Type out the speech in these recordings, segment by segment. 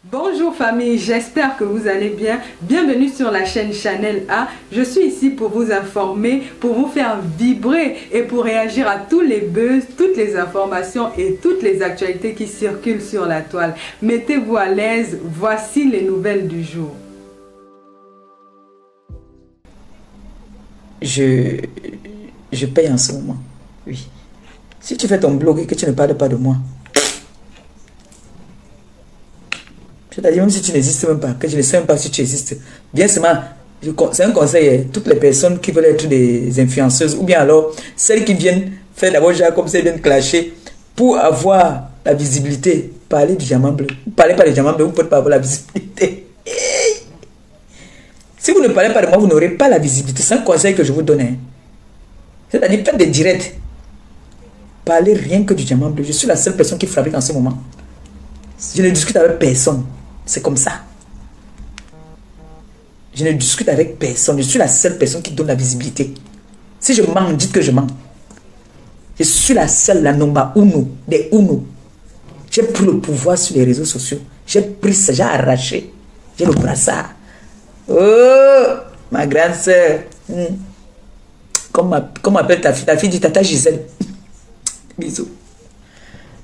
Bonjour famille, j'espère que vous allez bien. Bienvenue sur la chaîne Chanel A. Je suis ici pour vous informer, pour vous faire vibrer et pour réagir à tous les buzz, toutes les informations et toutes les actualités qui circulent sur la toile. Mettez-vous à l'aise, voici les nouvelles du jour. Je, je paye en ce moment. Oui. Si tu fais ton blog et que tu ne parles pas de moi, c'est-à-dire même si tu n'existes même pas, que je ne sais même pas si tu existes, bien seulement, c'est un conseil, hein, toutes les personnes qui veulent être des influenceuses, ou bien alors celles qui viennent faire d'abord genre comme ça, viennent clasher, pour avoir la visibilité, parlez du diamant bleu. Vous ne parlez pas du diamant bleu, vous ne pouvez pas avoir la visibilité. Si vous ne parlez pas de moi, vous n'aurez pas la visibilité. C'est un conseil que je vous donne. Hein. C'est-à-dire, faites des directs. Parlez rien que du diamant bleu. Je suis la seule personne qui fabrique en ce moment. Je ne discute avec personne. C'est comme ça. Je ne discute avec personne. Je suis la seule personne qui donne la visibilité. Si je mens, dites que je mens. Je suis la seule, la nomba uno, des uno. J'ai pris le pouvoir sur les réseaux sociaux. J'ai pris ça, j'ai arraché. J'ai le brassard. Oh, ma grande soeur. Comment appelle ta fille? Ta fille dit Tata Gisèle. Bisous.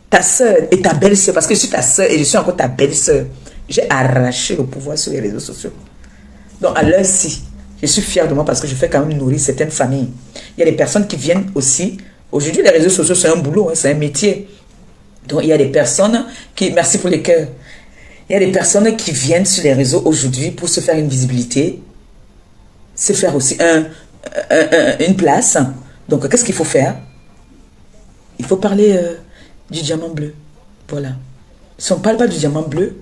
Ta soeur et ta belle-soeur, parce que je suis ta soeur et je suis encore ta belle-soeur. J'ai arraché le pouvoir sur les réseaux sociaux. Donc à l'heure-ci, je suis fière de moi parce que je fais quand même nourrir certaines familles. Il y a des personnes qui viennent aussi. Aujourd'hui, les réseaux sociaux, c'est un boulot, hein, c'est un métier. Donc il y a des personnes qui... Merci pour les cœurs. Il y a des personnes qui viennent sur les réseaux aujourd'hui pour se faire une visibilité, se faire aussi une place. Donc qu'est-ce qu'il faut faire? Il faut parler du diamant bleu. Voilà. Si on ne parle pas du diamant bleu,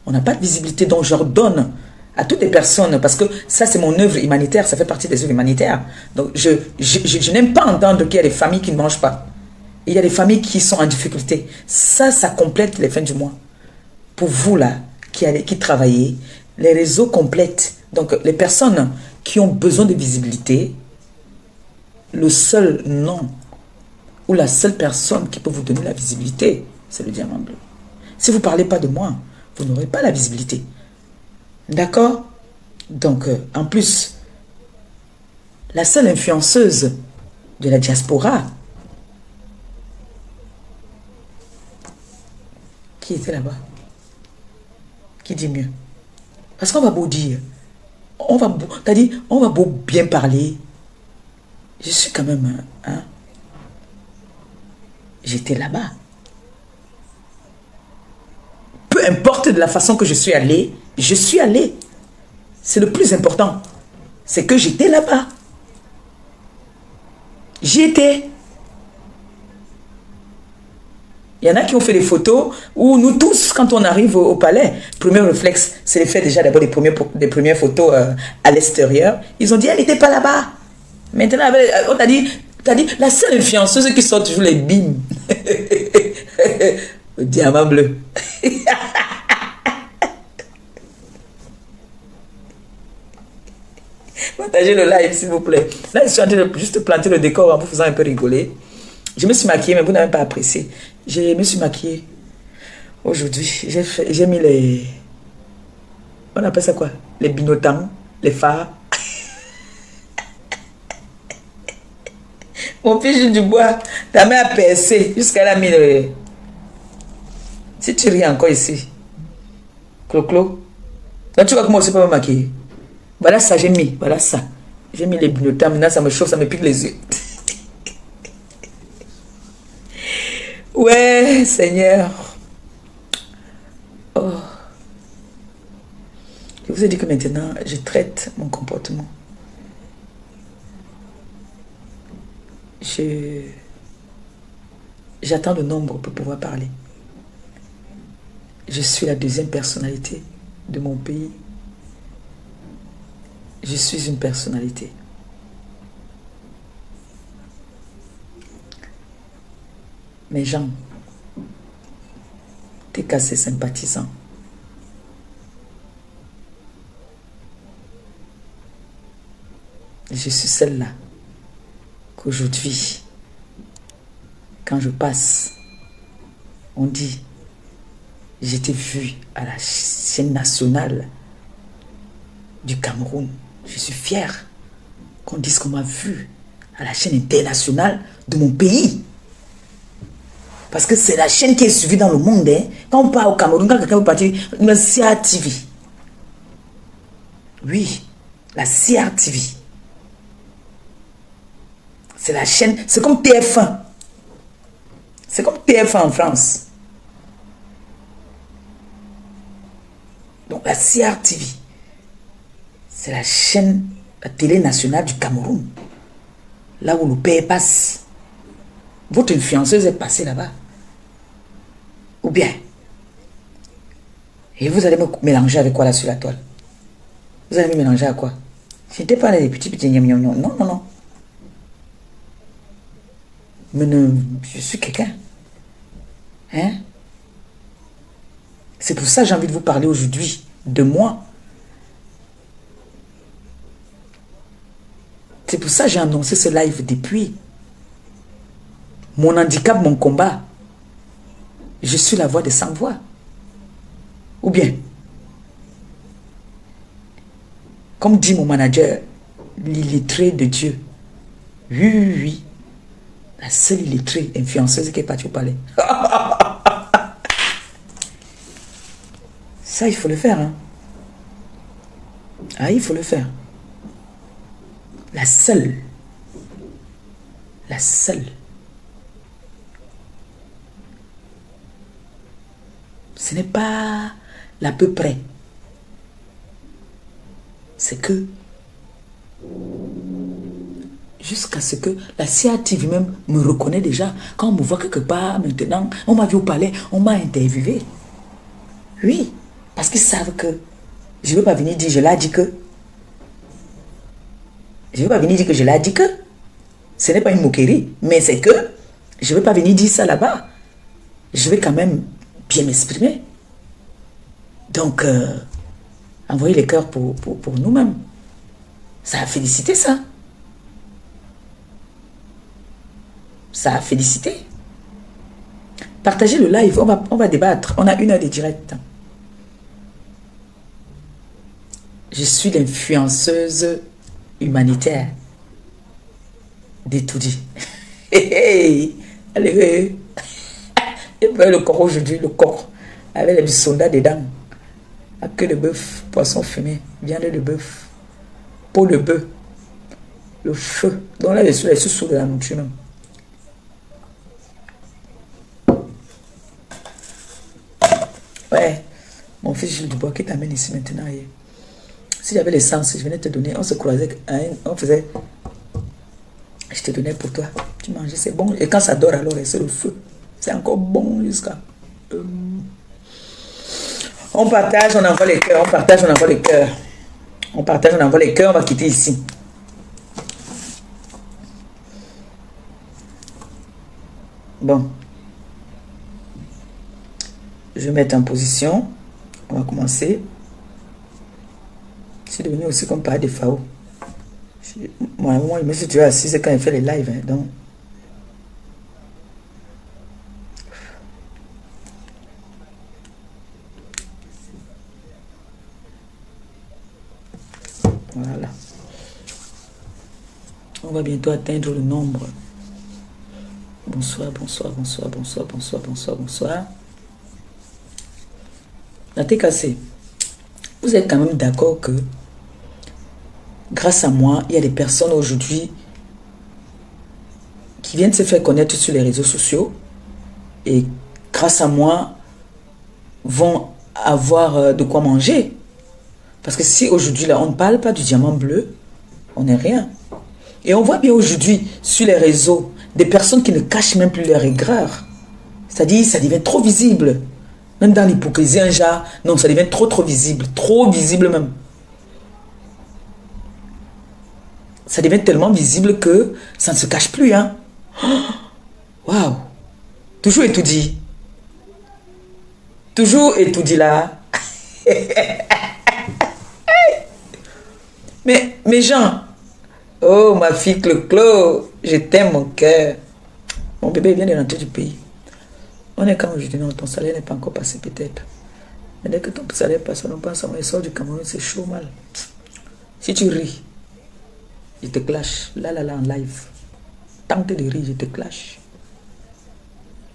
on n'a pas de visibilité. Donc je redonne à toutes les personnes, parce que ça c'est mon œuvre humanitaire, ça fait partie des œuvres humanitaires. Donc je n'aime pas entendre qu'il y a des familles qui ne mangent pas. Il y a des familles qui sont en difficulté. Ça complète les fins du mois. Pour vous là, qui travaillez, les réseaux complètent. Donc les personnes qui ont besoin de visibilité, le seul nom ou la seule personne qui peut vous donner la visibilité, c'est le diamant bleu. Si vous ne parlez pas de moi, vous n'aurez pas la visibilité. D'accord? Donc, en plus, la seule influenceuse de la diaspora qui était là-bas, qui dit mieux. Parce qu'on va beau dire, on va beau bien parler. Je suis quand même, hein, j'étais là-bas. Peu importe de la façon que je suis allé. C'est le plus important. C'est que j'étais là-bas. J'y étais. Il y en a qui ont fait des photos où nous tous, quand on arrive au palais, premier réflexe, c'est de faire déjà d'abord des premières photos à l'extérieur. Ils ont dit, elle n'était pas là-bas. Maintenant, on t'a dit, la seule influenceuse qui sort toujours les bimes. Le diamant bleu. Partagez le live, s'il vous plaît. Là, je suis en train de juste planter le décor en vous faisant un peu rigoler. Je me suis maquillée, mais vous n'avez pas apprécié. Je me suis maquillée aujourd'hui. J'ai mis les... On appelle ça quoi? Les binotants, les fards. Mon fils Jules Dubois, ta main a percé jusqu'à la mis le... Si tu ris encore ici, Clo-Clo, donc tu vois comment je peux me maquiller. Voilà ça, j'ai mis, voilà ça. J'ai mis les binotants, maintenant ça me chauffe, ça me pique les yeux. Ouais, Seigneur. Oh. Je vous ai dit que maintenant, je traite mon comportement. J'attends le nombre pour pouvoir parler. Je suis la deuxième personnalité de mon pays. Je suis une personnalité. Mes gens, t'es cassé sympathisant. Je suis celle-là qu'aujourd'hui, quand je passe, on dit J'ai été vue à la chaîne nationale du Cameroun. Je suis fière qu'on dise qu'on m'a vue à la chaîne internationale de mon pays. Parce que c'est la chaîne qui est suivie dans le monde. Hein. Quand on part au Cameroun, quand quelqu'un veut partir, la CRTV. Oui, la CRTV. C'est la chaîne, c'est comme TF1. C'est comme TF1 en France. Donc la CRTV, c'est la chaîne, la télé nationale du Cameroun. Là où le père passe. Votre influenceuse est passée là-bas. Ou bien. Et vous allez me mélanger avec quoi là sur la toile? Vous allez me mélanger à quoi? Je n'étais pas des petits non, non, non. Mais je suis quelqu'un. Hein? C'est pour ça que j'ai envie de vous parler aujourd'hui de moi. C'est pour ça que j'ai annoncé ce live depuis. Mon handicap, mon combat. Je suis la voix des sans-voix. Ou bien, comme dit mon manager, l'illettré de Dieu. Oui, oui, oui. La seule illettrée influenceuse qui est partie au palais. Ça, il faut le faire. Hein? Ah, il faut le faire. La seule. La seule. Ce n'est pas l'à peu près. C'est que jusqu'à ce que la CRTV même me reconnaît déjà. Quand on me voit quelque part, maintenant, on m'a vu au palais, on m'a interviewé. Oui, parce qu'ils savent que je ne veux pas venir dire, je l'ai dit que. Je ne veux pas venir dire que je l'ai dit que. Ce n'est pas une moquerie, mais c'est que je ne veux pas venir dire ça là-bas. Je vais quand même bien m'exprimer. Donc, envoyez les cœurs pour nous-mêmes. Ça a félicité ça. Ça a félicité. Partagez le live, on va débattre. On a 1 heure de direct. Je suis l'influenceuse humanitaire d'Etoudi. Allez, et puis le corps aujourd'hui, le corps, avec les soldats dedans. La queue de bœuf, poisson fumé, viande de bœuf, peau de bœuf, le feu. Donc là, je suis les sous de la nourriture même. Ouais, mon fils Gilles Dubois qui t'amène ici maintenant. Si j'avais l'essence, je venais te donner, on se croisait, on faisait, je te donnais pour toi. Tu mangeais, c'est bon. Et quand ça dort alors, c'est le feu. C'est encore bon jusqu'à... On partage, on envoie les cœurs, on partage, on envoie les cœurs. On partage, on envoie les cœurs, on va quitter ici. Bon. Je vais mettre en position. On va commencer. C'est devenu aussi comme par défaut. Moi, je me suis toujours assis, c'est quand il fait les lives. Hein, donc. Voilà. On va bientôt atteindre le nombre. Bonsoir, bonsoir, bonsoir, bonsoir, bonsoir, bonsoir, bonsoir. La TKC, vous êtes quand même d'accord que grâce à moi, il y a des personnes aujourd'hui qui viennent se faire connaître sur les réseaux sociaux et grâce à moi vont avoir de quoi manger. Parce que si aujourd'hui là on ne parle pas du diamant bleu, on n'est rien. Et on voit bien aujourd'hui sur les réseaux des personnes qui ne cachent même plus leur aigreur. C'est-à-dire ça devient trop visible. Même dans l'hypocrisie, un genre, non, ça devient trop visible même. Ça devient tellement visible que ça ne se cache plus, hein. Waouh! Toujours et tout dit. Toujours et tout dit là. Mais Jean, oh ma fille Clo-Clo, je t'aime mon cœur. Mon bébé vient de rentrer du pays. On est quand je dis non, ton salaire n'est pas encore passé peut-être. Mais dès que ton salaire passe, on pense à sort du Cameroun, c'est chaud mal. Si tu ris, je te clash. Là, en live. Tente de rire, je te clash.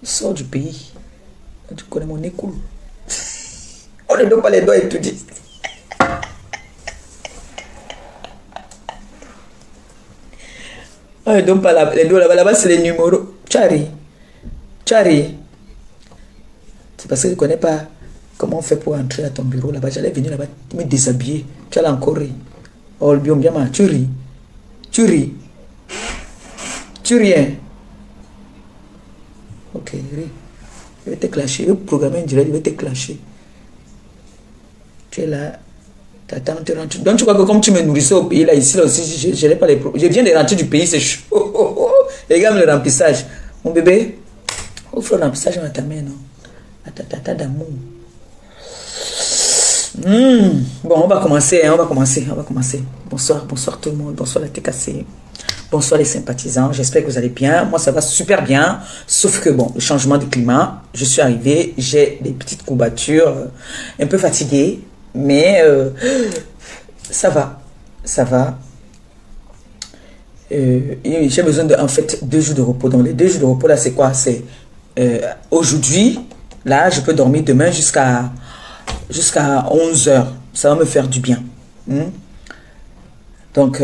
Je sors du pays. Tu connais mon nez cool. On ne donne pas les doigts et tout dit. On ne donne pas les doigts là-bas, c'est les numéros. Chari. C'est parce que je ne connais pas comment on fait pour entrer à ton bureau là-bas. J'allais venir là-bas me déshabiller. Tu allais encore rire. Oh, bien, tu ris. Tu rien. Ok, ris. Je vais te clasher. Je vais programmer un direct, je vais te clasher. Tu es là. T'attends, tu rentres. Donc tu crois que comme tu me nourrissais au pays, là, ici, là aussi, je n'ai pas les problèmes. Je viens de rentrer du pays, c'est chaud. Regarde le remplissage. Mon bébé, offre le remplissage à ta main, non? À ta tata d'amour. Bon, on va commencer. Bonsoir tout le monde. Bonsoir la TKC. Bonsoir les sympathisants. J'espère que vous allez bien. Moi, ça va super bien. Sauf que, bon, le changement de climat, je suis arrivée, j'ai des petites courbatures, un peu fatiguée, mais ça va. J'ai besoin de, en fait, 2 jours de repos. Donc, les 2 jours de repos, là, c'est quoi? C'est aujourd'hui, là, je peux dormir demain jusqu'à 11 heures. Ça va me faire du bien. Donc,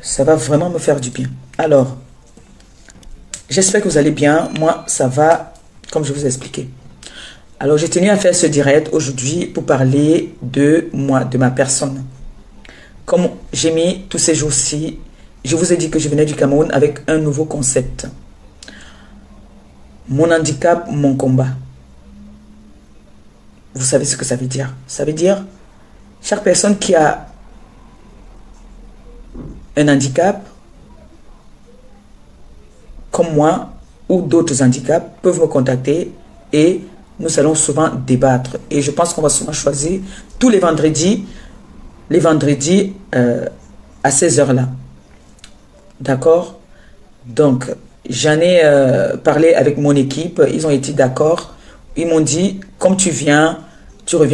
ça va vraiment me faire du bien. Alors, j'espère que vous allez bien. Moi, ça va, comme je vous ai expliqué. Alors, j'ai tenu à faire ce direct aujourd'hui pour parler de moi, de ma personne. Comme j'ai mis tous ces jours-ci, je vous ai dit que je venais du Cameroun avec un nouveau concept. Mon handicap, mon combat. Vous savez ce que ça veut dire? Ça veut dire, chaque personne qui a un handicap, comme moi, ou d'autres handicaps, peuvent me contacter et nous allons souvent débattre. Et je pense qu'on va souvent choisir tous les vendredis à ces heures-là. D'accord? Donc, j'en ai parlé avec mon équipe, ils ont été d'accord. Ils m'ont dit, comme tu reviens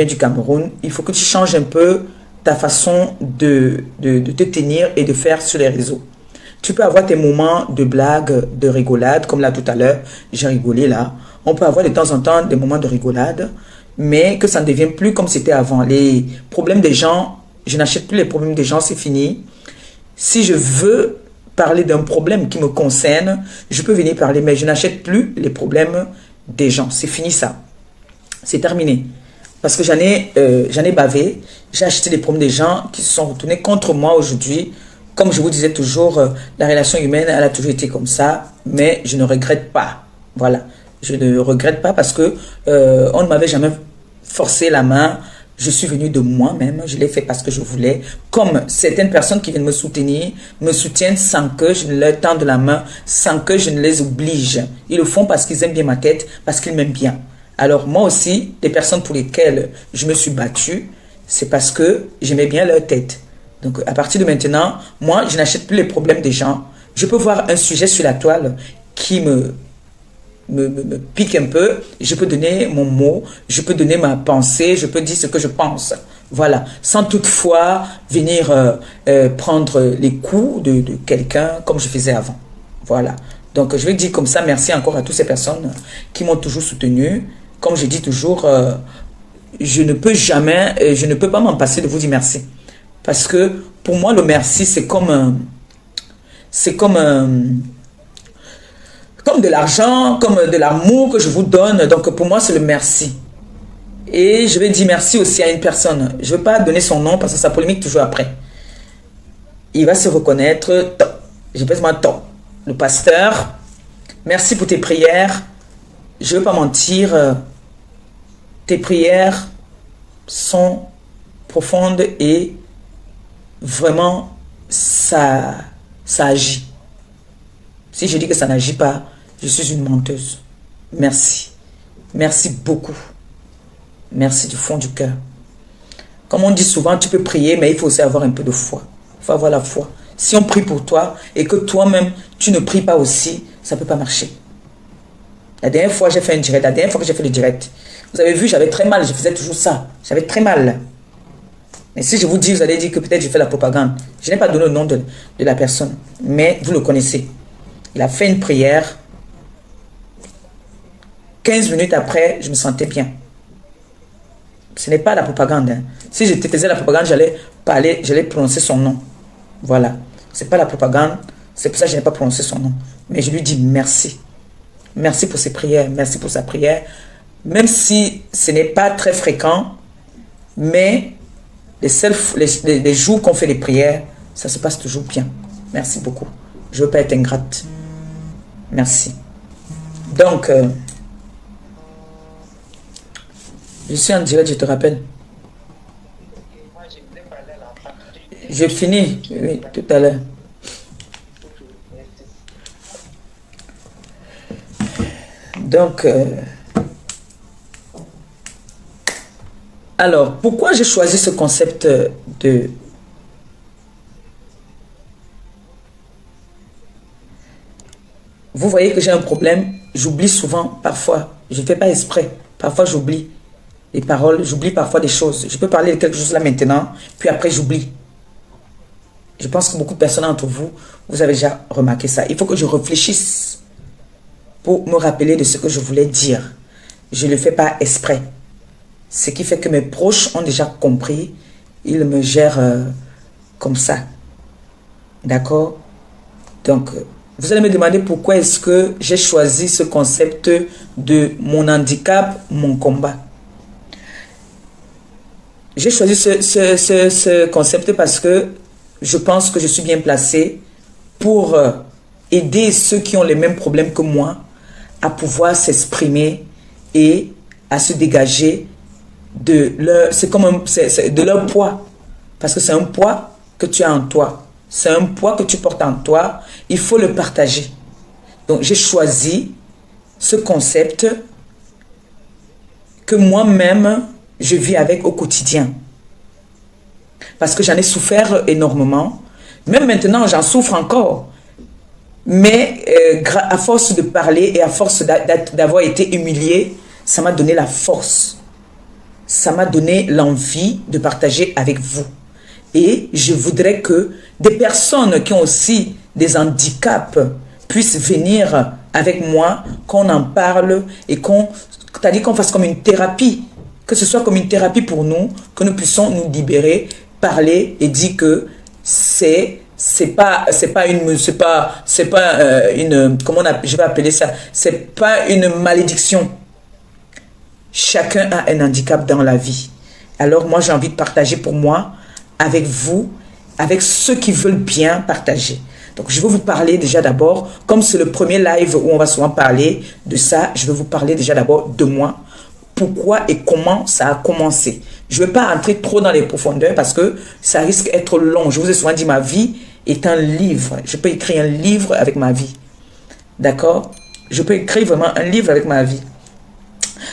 du Cameroun, il faut que tu changes un peu ta façon de te tenir et de faire sur les réseaux. Tu peux avoir tes moments de blague, de rigolade, comme là tout à l'heure, j'ai rigolé là. On peut avoir de temps en temps des moments de rigolade, mais que ça ne devienne plus comme c'était avant. Les problèmes des gens, je n'achète plus les problèmes des gens, c'est fini. Si je veux parler d'un problème qui me concerne, je peux venir parler, mais je n'achète plus les problèmes des gens. C'est fini ça. C'est terminé. Parce que j'en ai bavé, j'ai acheté les problèmes des gens qui se sont retournés contre moi aujourd'hui. Comme je vous disais toujours, la relation humaine, elle a toujours été comme ça, mais je ne regrette pas. Voilà, je ne regrette pas parce que on ne m'avait jamais forcé la main. Je suis venue de moi-même, je l'ai fait parce que je voulais. Comme certaines personnes qui viennent me soutenir, me soutiennent sans que je ne leur tende la main, sans que je ne les oblige. Ils le font parce qu'ils aiment bien ma tête, parce qu'ils m'aiment bien. Alors moi aussi, des personnes pour lesquelles je me suis battue, c'est parce que j'aimais bien leur tête. Donc à partir de maintenant, moi, je n'achète plus les problèmes des gens. Je peux voir un sujet sur la toile qui me pique un peu, je peux donner mon mot, je peux donner ma pensée, je peux dire ce que je pense. Voilà, sans toutefois venir prendre les coups de quelqu'un comme je faisais avant. Voilà, donc je vais dire comme ça, merci encore à toutes ces personnes qui m'ont toujours soutenu. Comme je dis toujours, je ne peux pas m'en passer de vous dire merci. Parce que pour moi, le merci, c'est comme de l'argent, comme de l'amour que je vous donne. Donc pour moi, c'est le merci. Et je vais dire merci aussi à une personne. Je ne vais pas donner son nom parce que ça polémique toujours après. Il va se reconnaître. Je vais pas top. Le pasteur, merci pour tes prières. Je ne vais pas mentir. Tes prières sont profondes et vraiment, ça agit. Si je dis que ça n'agit pas, je suis une menteuse. Merci. Merci beaucoup. Merci du fond du cœur. Comme on dit souvent, tu peux prier, mais il faut aussi avoir un peu de foi. Il faut avoir la foi. Si on prie pour toi et que toi-même, tu ne pries pas aussi, ça ne peut pas marcher. La dernière fois, j'ai fait un direct. La dernière fois que j'ai fait le direct, vous avez vu, j'avais très mal. Je faisais toujours ça. J'avais très mal. Mais si je vous dis, vous allez dire que peut-être je fais la propagande. Je n'ai pas donné le nom de la personne. Mais vous le connaissez. Il a fait une prière. 15 minutes après, je me sentais bien. Ce n'est pas la propagande. Hein. Si je te faisais la propagande, j'allais parler, j'allais prononcer son nom. Voilà. Ce n'est pas la propagande. C'est pour ça que je n'ai pas prononcé son nom. Mais je lui dis merci. Merci pour ses prières. Merci pour sa prière. Même si ce n'est pas très fréquent, mais les jours qu'on fait les prières, ça se passe toujours bien. Merci beaucoup. Je ne veux pas être ingrate. Merci. Donc, je suis en direct, je te rappelle. Je finis, oui, tout à l'heure. Donc, alors, pourquoi j'ai choisi ce concept de... Vous voyez que j'ai un problème, j'oublie souvent, parfois, je ne fais pas exprès, parfois j'oublie les paroles, j'oublie parfois des choses. Je peux parler de quelque chose là maintenant, puis après j'oublie. Je pense que beaucoup de personnes entre vous, vous avez déjà remarqué ça. Il faut que je réfléchisse pour me rappeler de ce que je voulais dire. Je ne le fais pas exprès. Ce qui fait que mes proches ont déjà compris. Ils me gèrent comme ça. D'accord? Donc, vous allez me demander pourquoi est-ce que j'ai choisi ce concept de mon handicap, mon combat. J'ai choisi ce concept parce que je pense que je suis bien placé pour aider ceux qui ont les mêmes problèmes que moi à pouvoir s'exprimer et à se dégager de leur, de leur poids. Parce que c'est un poids que tu as en toi. C'est un poids que tu portes en toi. Il faut le partager. Donc j'ai choisi ce concept que moi-même je vis avec au quotidien. Parce que j'en ai souffert énormément. Même maintenant, j'en souffre encore. Mais à force de parler et à force d'avoir été humilié, ça m'a donné la force. Ça m'a donné l'envie de partager avec vous. Et je voudrais que des personnes qui ont aussi des handicaps puissent venir avec moi, qu'on en parle et qu'on fasse comme une thérapie. Que ce soit comme une thérapie pour nous, que nous puissions nous libérer, parler et dire que c'est pas une comment je vais appeler ça, c'est pas une malédiction. Chacun a un handicap dans la vie. Alors moi j'ai envie de partager pour moi avec vous, avec ceux qui veulent bien partager. Donc je vais vous parler déjà d'abord, comme c'est le premier live où on va souvent parler de ça, je vais vous parler déjà d'abord de moi. Pourquoi et comment ça a commencé. Je ne vais pas entrer trop dans les profondeurs parce que ça risque d'être long. Je vous ai souvent dit, ma vie est un livre. Je peux écrire un livre avec ma vie. D'accord? Je peux écrire vraiment un livre avec ma vie.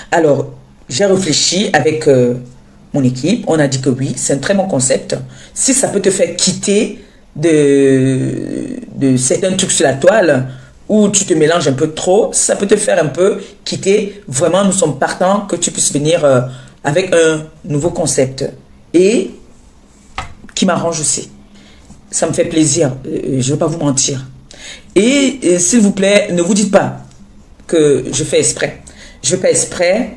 Alors, j'ai réfléchi avec mon équipe. On a dit que oui, c'est un très bon concept. Si ça peut te faire quitter de certains trucs sur la toile, où tu te mélanges un peu trop, ça peut te faire un peu quitter. Vraiment, nous sommes partants que tu puisses venir avec un nouveau concept et qui m'arrange aussi. Ça me fait plaisir, je ne vais pas vous mentir. Et s'il vous plaît, ne vous dites pas que je fais exprès. Je fais pas exprès.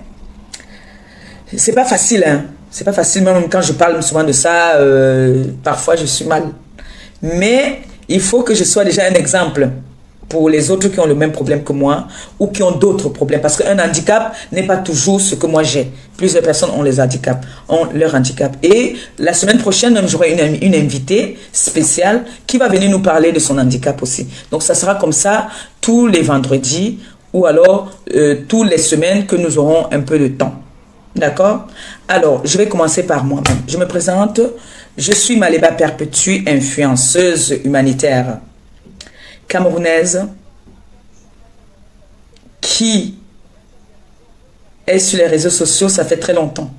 C'est pas facile, hein. C'est pas facile, même quand je parle souvent de ça, parfois je suis mal. Mais il faut que je sois déjà un exemple pour les autres qui ont le même problème que moi ou qui ont d'autres problèmes. Parce qu'un handicap n'est pas toujours ce que moi j'ai. Plusieurs personnes ont les handicaps, ont leur handicap. Et la semaine prochaine, j'aurai une invitée spéciale qui va venir nous parler de son handicap aussi. Donc ça sera comme ça tous les vendredis ou alors toutes les semaines que nous aurons un peu de temps. D'accord? Alors, je vais commencer par moi-même. Je me présente. Je suis Maléba Perpétue, influenceuse humanitaire camerounaise qui est sur les réseaux sociaux, ça fait très longtemps.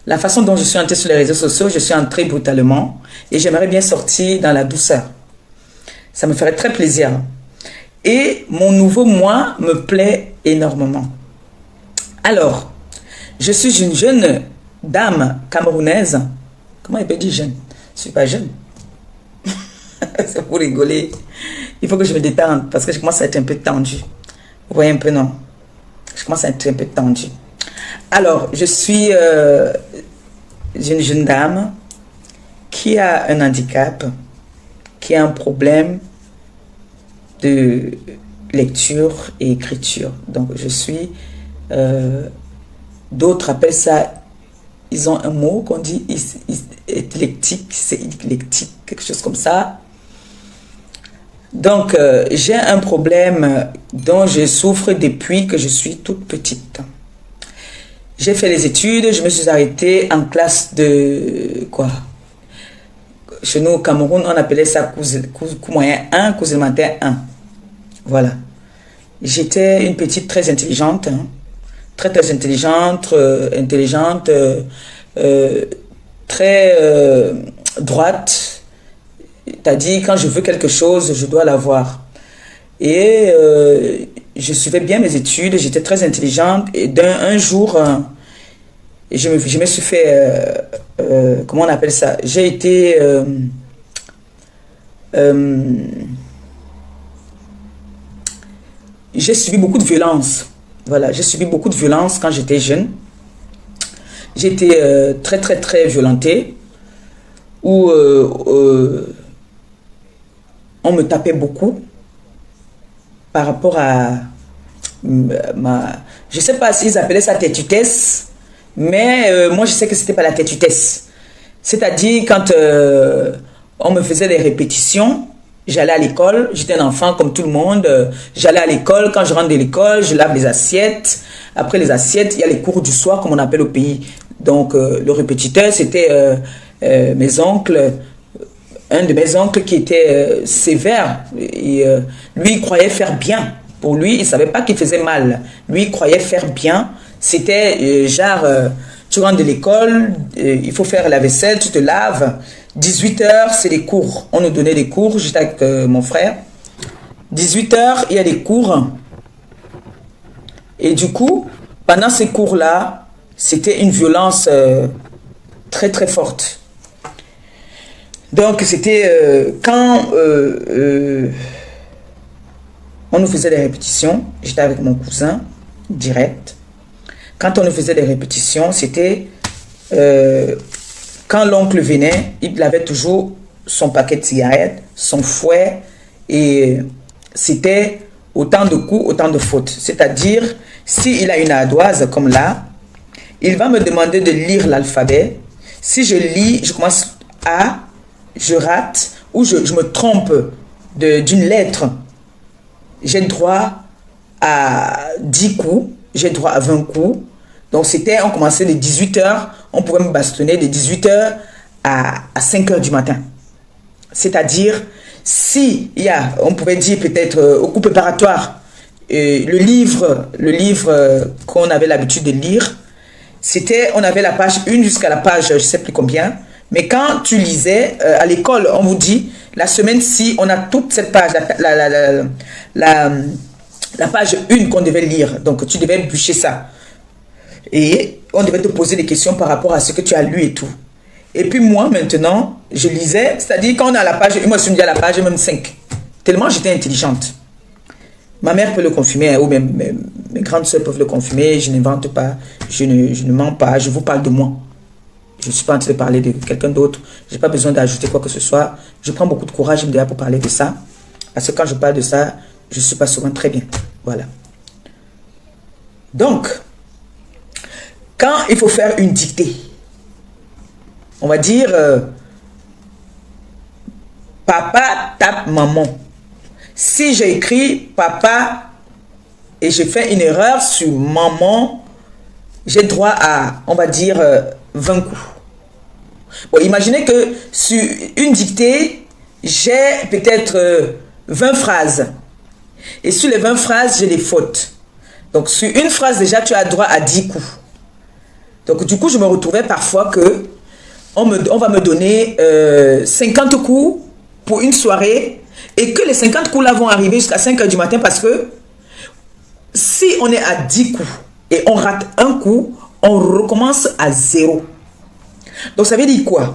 La façon dont je suis entrée sur les réseaux sociaux, je suis entrée brutalement et j'aimerais bien sortir dans la douceur. Ça me ferait très plaisir. Et mon nouveau moi me plaît énormément. Alors, je suis une jeune dame camerounaise. Comment elle peut dire jeune? Je ne suis pas jeune. C'est pour rigoler. Il faut que je me détende parce que je commence à être un peu tendue. Vous voyez un peu, non? Je commence à être un peu tendue. Alors, je suis une jeune dame qui a un handicap, qui a un problème de lecture et écriture. Donc, je suis... d'autres appellent ça... Ils ont un mot qu'on dit éclectique, c'est éclectique, quelque chose comme ça. Donc, j'ai un problème dont je souffre depuis que je suis toute petite. J'ai fait les études, je me suis arrêtée en classe de... quoi? Chez nous au Cameroun, on appelait ça cours moyen 1, cours élémentaire 1. Voilà. J'étais une petite très intelligente, hein. Très très intelligente, très droite. C'est-à-dire, quand je veux quelque chose, je dois l'avoir. Et je suivais bien mes études, j'étais très intelligente. Et un jour, je me suis fait... comment on appelle ça? J'ai été... j'ai subi beaucoup de violence. Voilà, j'ai subi beaucoup de violence quand j'étais jeune. J'étais très, très, très violentée. Où on me tapait beaucoup par rapport à ma... Je ne sais pas s'ils appelaient ça têtutesse, mais moi, je sais que ce n'était pas la têtutesse. C'est-à-dire, quand on me faisait des répétitions, j'allais à l'école, j'étais un enfant comme tout le monde, j'allais à l'école, quand je rentre de l'école, je lave les assiettes. Après les assiettes, il y a les cours du soir, comme on appelle au pays. Donc, le répétiteur, c'était mes oncles, un de mes oncles qui était sévère. Et, lui, il croyait faire bien. Pour lui, il ne savait pas qu'il faisait mal. Lui, il croyait faire bien. C'était genre, tu rentres de l'école, il faut faire la vaisselle, tu te laves. 18h, c'est les cours. On nous donnait des cours, j'étais avec mon frère. 18h, il y a des cours. Et du coup, pendant ces cours-là, c'était une violence très très forte. Donc, c'était quand on nous faisait des répétitions, j'étais avec mon cousin, direct. Quand on nous faisait des répétitions, c'était... quand l'oncle venait, il avait toujours son paquet de cigarettes, son fouet, et c'était autant de coups, autant de fautes. C'est-à-dire, s'il a une ardoise comme là, il va me demander de lire l'alphabet. Si je lis, je commence A, je rate, ou je me trompe d'une lettre, j'ai droit à 10 coups, j'ai droit à 20 coups. Donc c'était, on commençait de 18h, on pouvait me bastonner de 18h à 5h du matin. C'est-à-dire, si il y a, on pouvait dire peut-être au coup préparatoire, le livre qu'on avait l'habitude de lire, c'était, on avait la page 1 jusqu'à la page, je ne sais plus combien, mais quand tu lisais, à l'école, on vous dit, la semaine-ci, on a toute cette page, la page 1 qu'on devait lire, donc tu devais bûcher ça. Et on devait te poser des questions par rapport à ce que tu as lu et tout. Et puis moi, maintenant, je lisais, c'est-à-dire quand on a la page, moi je suis à la page même 5, tellement j'étais intelligente. Ma mère peut le confirmer, ou même mes grandes soeurs peuvent le confirmer, je n'invente pas, je ne mens pas, je vous parle de moi. Je ne suis pas en train de parler de quelqu'un d'autre, je n'ai pas besoin d'ajouter quoi que ce soit. Je prends beaucoup de courage déjà pour parler de ça, parce que quand je parle de ça, je ne suis pas souvent très bien. Voilà. Donc, quand il faut faire une dictée, on va dire papa tape maman. Si j'ai écrit papa et je fais une erreur sur maman, j'ai droit à, on va dire, 20 coups. Bon, imaginez que sur une dictée, j'ai peut-être 20 phrases. Et sur les 20 phrases, j'ai des fautes. Donc sur une phrase déjà, tu as droit à 10 coups. Donc du coup, je me retrouvais parfois que on va me donner 50 coups pour une soirée et que les 50 coups là vont arriver jusqu'à 5h du matin parce que si on est à 10 coups et on rate un coup, on recommence à 0. Donc ça veut dire quoi?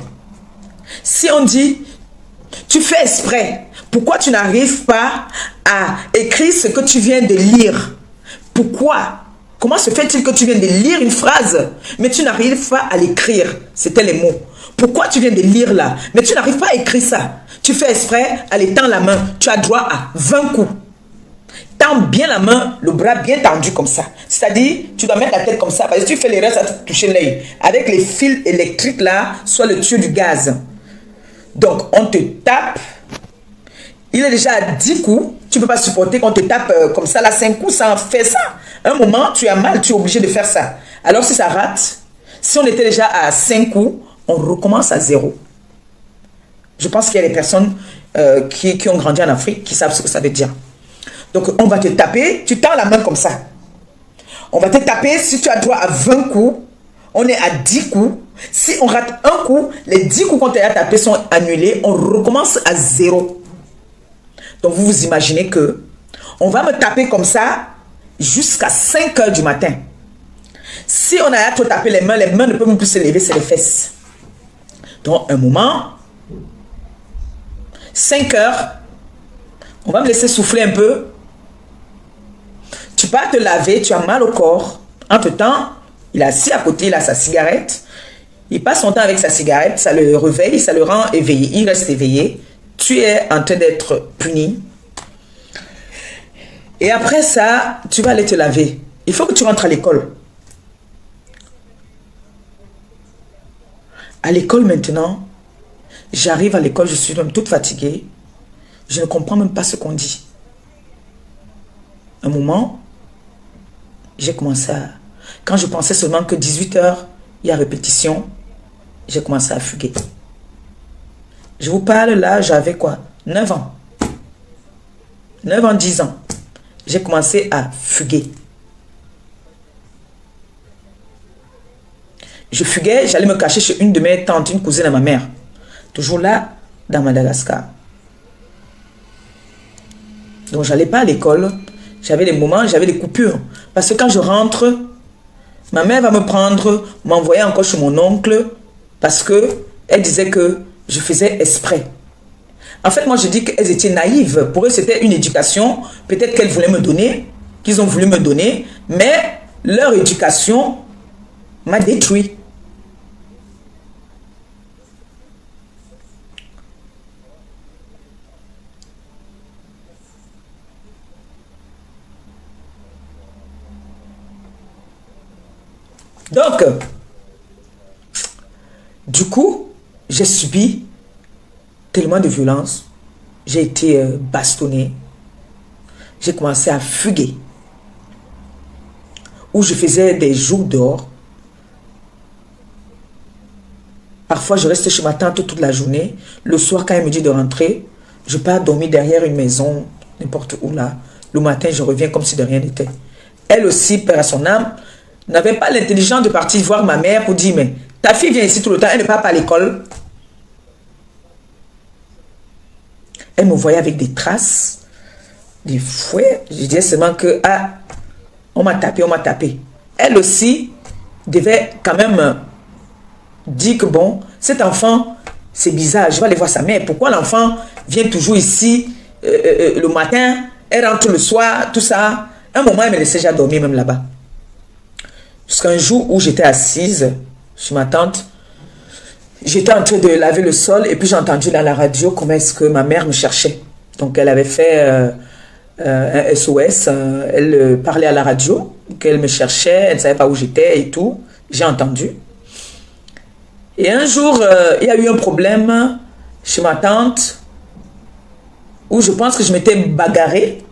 Si on dit, tu fais exprès, pourquoi tu n'arrives pas à écrire ce que tu viens de lire? Pourquoi? Comment se fait-il que tu viens de lire une phrase, mais tu n'arrives pas à l'écrire? C'était les mots. Pourquoi tu viens de lire là, mais tu n'arrives pas à écrire ça? Tu fais exprès, allez, tends la main. Tu as droit à 20 coups. Tends bien la main, le bras bien tendu comme ça. C'est-à-dire, tu dois mettre la tête comme ça, parce que si tu fais l'erreur, ça va te toucher l'œil. Avec les fils électriques là, soit le tuyau du gaz. Donc, on te tape. Il est déjà à 10 coups. Tu ne peux pas supporter qu'on te tape comme ça, là, 5 coups, ça en fait ça. Un moment, tu as mal, tu es obligé de faire ça. Alors, si ça rate, si on était déjà à 5 coups, on recommence à 0. Je pense qu'il y a des personnes qui ont grandi en Afrique, qui savent ce que ça veut dire. Donc, on va te taper, tu tends la main comme ça. On va te taper, si tu as droit à 20 coups, on est à 10 coups. Si on rate un coup, les 10 coups qu'on t'a tapé sont annulés, on recommence à 0. Donc, vous vous imaginez que on va me taper comme ça jusqu'à 5 heures du matin. Si on a à trop taper les mains ne peuvent même plus se lever, c'est les fesses. Donc, un moment, 5 heures, on va me laisser souffler un peu. Tu pars te laver, tu as mal au corps. Entre-temps, il est assis à côté, il a sa cigarette. Il passe son temps avec sa cigarette, ça le réveille, ça le rend éveillé. Il reste éveillé. Tu es en train d'être puni. Et après ça, tu vas aller te laver. Il faut que tu rentres à l'école. À l'école maintenant, j'arrive à l'école, je suis même toute fatiguée. Je ne comprends même pas ce qu'on dit. Un moment, j'ai commencé à... Quand je pensais seulement que 18 heures, il y a répétition, j'ai commencé à fuguer. Je vous parle là, j'avais quoi? 9 ans. 9 ans, 10 ans. J'ai commencé à fuguer. Je fuguais, j'allais me cacher chez une de mes tantes, une cousine à ma mère. Toujours là, dans Madagascar. Donc, j'allais pas à l'école. J'avais des moments, j'avais des coupures. Parce que quand je rentre, ma mère va me prendre, m'envoyer encore chez mon oncle, parce que elle disait que je faisais exprès. En fait, moi, je dis qu'elles étaient naïves. Pour eux, c'était une éducation, peut-être qu'elles voulaient me donner, qu'ils ont voulu me donner, mais leur éducation m'a détruit. Donc, du coup, j'ai subi tellement de violence. J'ai été bastonné. J'ai commencé à fuguer. Où je faisais des jours dehors. Parfois, je restais chez ma tante toute la journée. Le soir, quand elle me dit de rentrer, je pars dormir derrière une maison, n'importe où là. Le matin, je reviens comme si de rien n'était. Elle aussi, père à son âme, n'avait pas l'intelligence de partir voir ma mère pour dire, mais ta fille vient ici tout le temps, elle ne part pas à l'école. Elle me voyait avec des traces, des fouets. Je disais seulement que, ah, on m'a tapé, on m'a tapé. Elle aussi devait quand même dire que, bon, cet enfant, c'est bizarre, je vais aller voir sa mère. Pourquoi l'enfant vient toujours ici le matin, elle rentre le soir, tout ça. Un moment, elle me laissait déjà dormir même là-bas. Jusqu'à un jour où j'étais assise chez ma tante, j'étais en train de laver le sol et puis j'ai entendu dans la radio comment est-ce que ma mère me cherchait. Donc elle avait fait un SOS, elle parlait à la radio, qu'elle me cherchait, elle ne savait pas où j'étais et tout. J'ai entendu. Et un jour, il y a eu un problème chez ma tante où je pense que je m'étais bagarrée.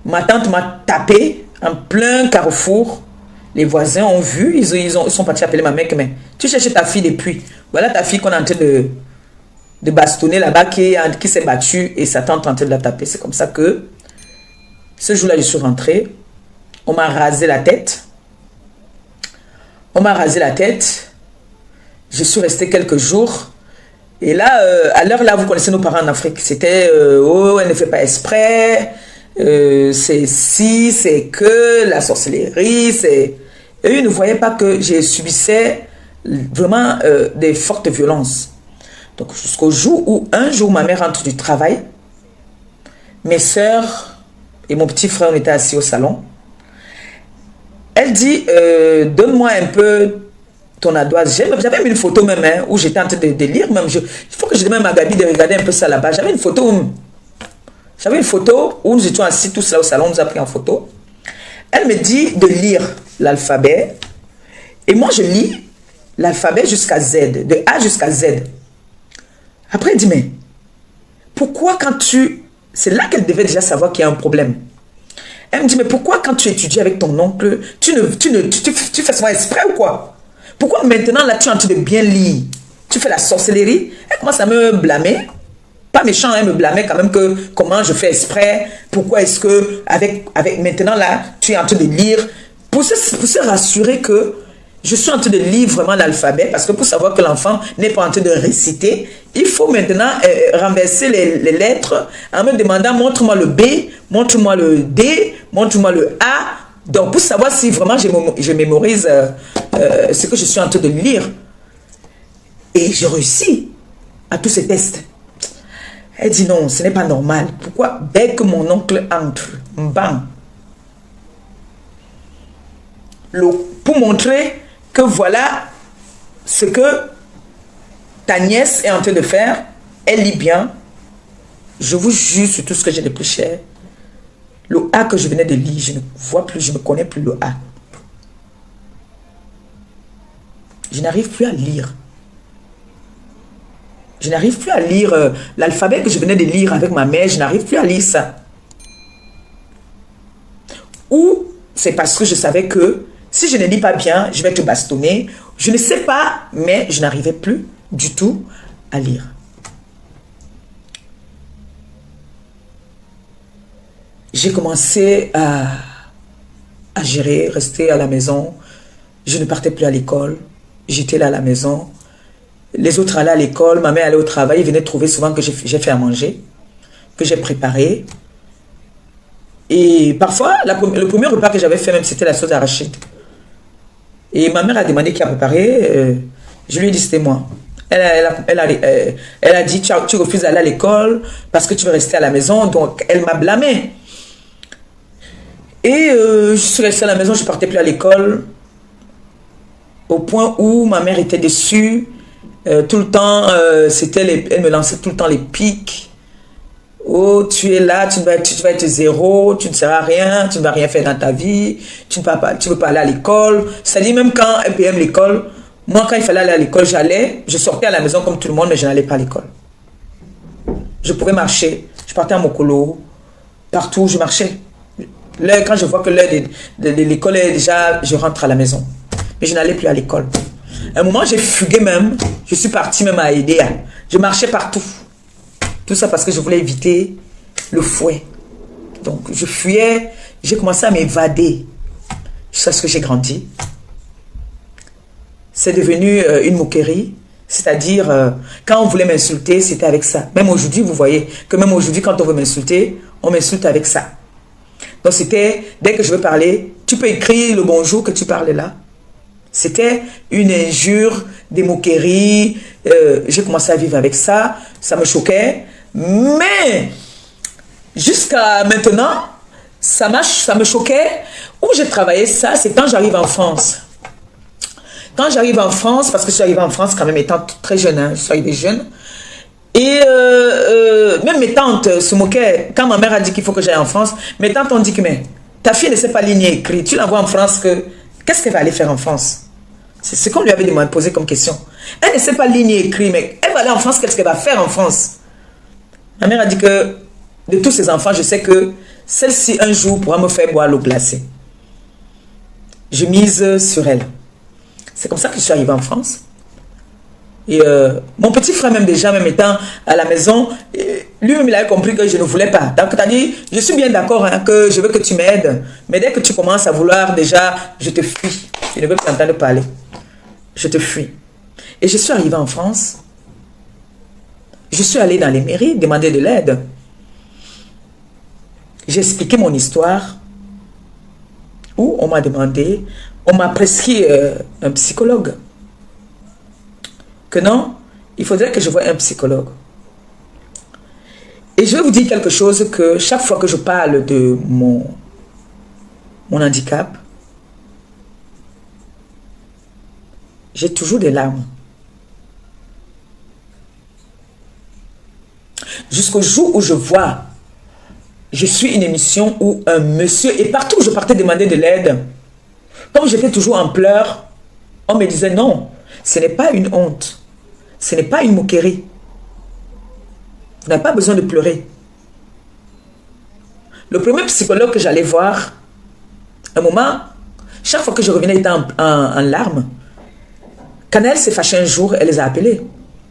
Ma tante m'a tapé en plein carrefour. Les voisins ont vu, ils sont partis appeler ma mère. Mais tu cherches ta fille depuis. Voilà ta fille qu'on est en train de bastonner là-bas, qui s'est battue et sa tante est en train de la taper. C'est comme ça que ce jour-là, je suis rentrée. On m'a rasé la tête. On m'a rasé la tête. Je suis restée quelques jours. Et là, à l'heure là, vous connaissez nos parents en Afrique. C'était, oh, elle ne fait pas exprès. c'est si, c'est que, la sorcellerie, c'est... Et ils ne voyaient pas que j'ai subissais vraiment des fortes violences. Donc jusqu'au jour où, un jour, ma mère rentre du travail, mes sœurs et mon petit frère, on était assis au salon. Elle dit, donne-moi un peu ton ardoise. J'avais mis une photo même, hein, où j'étais en train de lire. Même il faut que je demande à Gabi de regarder un peu ça là-bas. J'avais une photo où nous étions assis tous là au salon, on nous a pris en photo. Elle me dit de lire l'alphabet. Et moi, je lis l'alphabet jusqu'à Z, de A jusqu'à Z. Après, elle dit, mais pourquoi quand tu... C'est là qu'elle devait déjà savoir qu'il y a un problème. Elle me dit, mais pourquoi quand tu étudies avec ton oncle, tu fais souvent exprès ou quoi? Pourquoi maintenant, là, tu es en train de bien lire? Tu fais la sorcellerie? Elle commence à me blâmer. Pas méchant, elle me blâmait quand même que comment je fais exprès. Pourquoi est-ce que, avec maintenant, là, tu es en train de lire? Pour se rassurer que je suis en train de lire vraiment l'alphabet, parce que pour savoir que l'enfant n'est pas en train de réciter, il faut maintenant renverser les lettres en me demandant montre-moi le B, montre-moi le D, montre-moi le A. Donc pour savoir si vraiment je mémorise ce que je suis en train de lire. Et je réussis à tous ces tests. Elle dit non, ce n'est pas normal. Pourquoi dès que mon oncle entre, bam, pour montrer que voilà ce que ta nièce est en train de faire, elle lit bien. Je vous jure sur tout ce que j'ai de plus cher. Le A que je venais de lire, je ne vois plus, je ne connais plus le A. Je n'arrive plus à lire. Je n'arrive plus à lire l'alphabet que je venais de lire avec ma mère, je n'arrive plus à lire ça. Ou c'est parce que je savais que si je ne lis pas bien, je vais te bastonner. Je ne sais pas, mais je n'arrivais plus du tout à lire. J'ai commencé à gérer, rester à la maison. Je ne partais plus à l'école. J'étais là à la maison. Les autres allaient à l'école, ma mère allait au travail. Ils venaient trouver souvent que j'ai fait à manger, que j'ai préparé. Et parfois, le premier repas que j'avais fait même, c'était la sauce arachide. Et ma mère a demandé qui a préparé. Je lui ai dit, c'était moi. Elle a dit, tu refuses d'aller à l'école parce que tu veux rester à la maison. Donc, elle m'a blâmé. Et je suis restée à la maison, je ne partais plus à l'école. Au point où ma mère était déçue. Tout le temps, elle me lançait tout le temps les pics. Oh, tu es là, tu vas être zéro, tu ne seras rien, tu ne vas rien faire dans ta vie, tu ne veux pas aller à l'école. C'est-à-dire, même quand elle payait l'école, moi, quand il fallait aller à l'école, je sortais à la maison comme tout le monde, mais je n'allais pas à l'école. Je pouvais marcher, je partais à Mokolo, partout, je marchais. Quand je vois que l'heure de l'école est déjà, je rentre à la maison. Mais je n'allais plus à l'école. À un moment, j'ai fugué même, je suis partie même à Edea. Je marchais partout. Tout ça parce que je voulais éviter le fouet. Donc, je fuyais, j'ai commencé à m'évader. C'est ce que j'ai grandi. C'est devenu une moquerie. C'est-à-dire, quand on voulait m'insulter, c'était avec ça. Même aujourd'hui, vous voyez que même aujourd'hui, quand on veut m'insulter, on m'insulte avec ça. Donc, c'était, dès que je veux parler, tu peux écrire le bonjour que tu parles là. C'était une injure, des moqueries. J'ai commencé à vivre avec ça. Ça me choquait. Mais jusqu'à maintenant, ça me choquait. Où j'ai travaillé ça, c'est quand j'arrive en France. Quand j'arrive en France, parce que je suis arrivée en France quand même étant très jeune, hein, je suis arrivée jeune. Et même mes tantes se moquaient. Quand ma mère a dit qu'il faut que j'aille en France, mes tantes ont dit que mais, ta fille ne sait pas lire ni écrire. Tu l'envoies en France, qu'est-ce qu'elle va aller faire en France? C'est ce qu'on lui avait posé comme question. Elle ne sait pas lire ni écrire, mais elle va aller en France, qu'est-ce qu'elle va faire en France? Ma mère a dit que de tous ses enfants, je sais que celle-ci un jour pourra me faire boire l'eau glacée. Je mise sur elle. C'est comme ça que je suis arrivée en France. Et mon petit frère même déjà, même étant à la maison, lui-même il avait compris que je ne voulais pas. Donc tu as dit, je suis bien d'accord hein, que je veux que tu m'aides, mais dès que tu commences à vouloir déjà, je te fuis. Je ne veux plus t'entendre parler. Je te fuis. Et je suis arrivée en France. Je suis allée dans les mairies demander de l'aide. j'ai expliqué mon histoire, où on m'a demandé, on m'a prescrit un psychologue. Que non, il faudrait que je voie un psychologue. Et je vais vous dire quelque chose, que chaque fois que je parle de mon handicap, j'ai toujours des larmes. Jusqu'au jour où je vois, je suis une émission où un monsieur, et partout où je partais demander de l'aide, comme j'étais toujours en pleurs, on me disait non, ce n'est pas une honte, ce n'est pas une moquerie. Vous n'avez pas besoin de pleurer. Le premier psychologue que j'allais voir, un moment, chaque fois que je revenais, il était en larmes. Quand elle s'est fâchée un jour, elle les a appelés.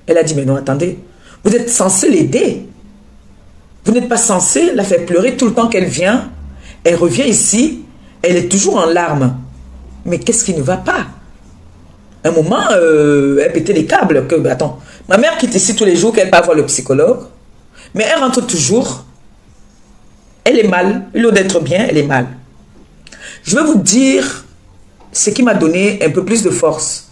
Elle a dit, mais non, attendez, vous êtes censé l'aider. Vous n'êtes pas censé la faire pleurer tout le temps qu'elle vient. Elle revient ici, elle est toujours en larmes. Mais qu'est-ce qui ne va pas? Un moment, elle pétait les câbles. Que, attends, ma mère quitte ici tous les jours qu'elle va voir le psychologue. Mais elle rentre toujours. Elle est mal. Au lieu d'être bien, elle est mal. Je vais vous dire ce qui m'a donné un peu plus de force.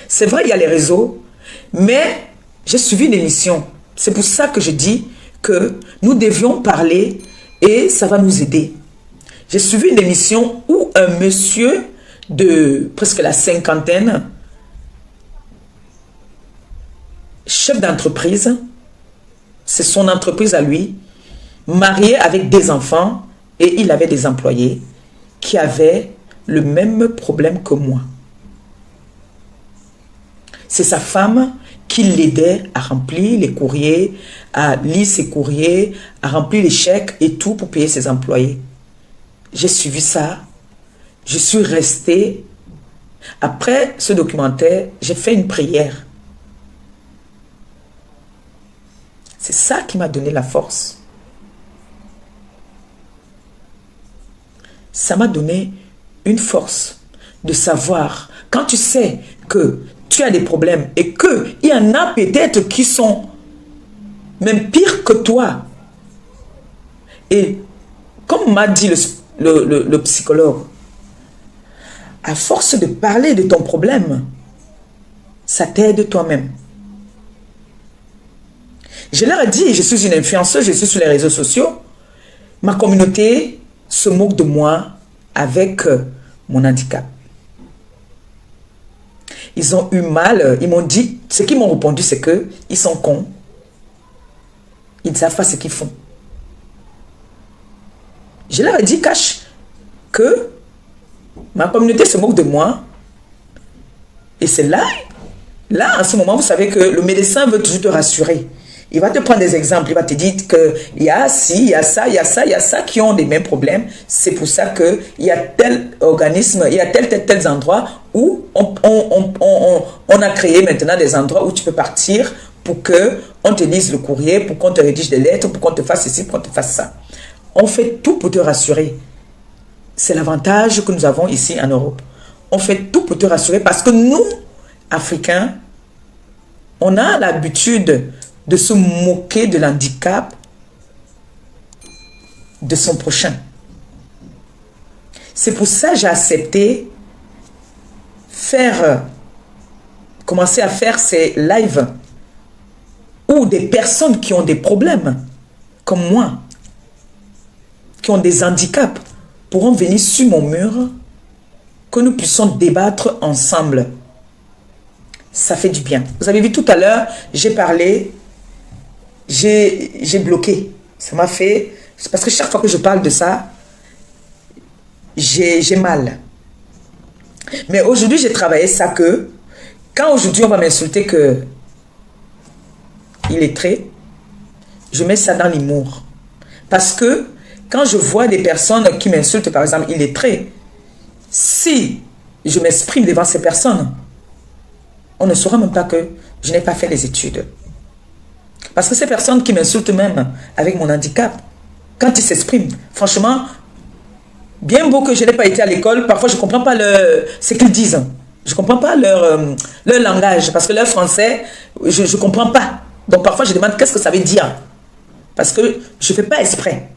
C'est vrai, il y a les réseaux, mais j'ai suivi une émission. C'est pour ça que je dis que nous devions parler et ça va nous aider. J'ai suivi une émission où un monsieur de presque la cinquantaine, chef d'entreprise, c'est son entreprise à lui, marié avec des enfants, et il avait des employés qui avaient le même problème que moi. C'est sa femme qui l'aidait à remplir les courriers, à lire ses courriers, à remplir les chèques et tout pour payer ses employés. J'ai suivi ça. Je suis restée. Après ce documentaire, j'ai fait une prière. C'est ça qui m'a donné la force. Ça m'a donné une force de savoir, quand tu sais que tu as des problèmes et qu'il y en a peut-être qui sont même pires que toi. Et comme m'a dit le psychologue, à force de parler de ton problème, ça t'aide toi-même. Je leur ai dit, je suis une influenceuse, je suis sur les réseaux sociaux. Ma communauté se moque de moi avec mon handicap. Ils ont eu mal, ils m'ont dit, ce qu'ils m'ont répondu, c'est que ils sont cons. Ils ne savent pas ce qu'ils font. Je leur ai dit, cache, que ma communauté se moque de moi. Et c'est là, en ce moment, vous savez que le médecin veut toujours te rassurer. Il va te prendre des exemples, il va te dire qu'il y a ci, il y a ça, il y a ça, il y a ça qui ont les mêmes problèmes. C'est pour ça qu'il y a tel organisme, il y a tels endroits où on a créé maintenant des endroits où tu peux partir pour qu'on te lise le courrier, pour qu'on te rédige des lettres, pour qu'on te fasse ceci, pour qu'on te fasse ça. On fait tout pour te rassurer. C'est l'avantage que nous avons ici en Europe. On fait tout pour te rassurer parce que nous, Africains, on a l'habitude de se moquer de l'handicap de son prochain. C'est pour ça que j'ai accepté commencer à faire ces lives où des personnes qui ont des problèmes, comme moi, qui ont des handicaps, pourront venir sur mon mur, que nous puissions débattre ensemble. Ça fait du bien. Vous avez vu tout à l'heure, j'ai parlé, j'ai bloqué. Ça m'a fait... C'est parce que chaque fois que je parle de ça, j'ai mal. Mais aujourd'hui, j'ai travaillé ça que... Quand aujourd'hui, on va m'insulter que... Il est très... Je mets ça dans l'humour. Parce que quand je vois des personnes qui m'insultent, par exemple, il est très... Si je m'exprime devant ces personnes, on ne saura même pas que je n'ai pas fait les études. Parce que ces personnes qui m'insultent même avec mon handicap, quand ils s'expriment, franchement, bien beau que je n'ai pas été à l'école, parfois je ne comprends pas ce qu'ils disent. Je ne comprends pas leur langage, parce que leur français, je ne comprends pas. Donc parfois je demande qu'est-ce que ça veut dire. Parce que je ne fais pas exprès.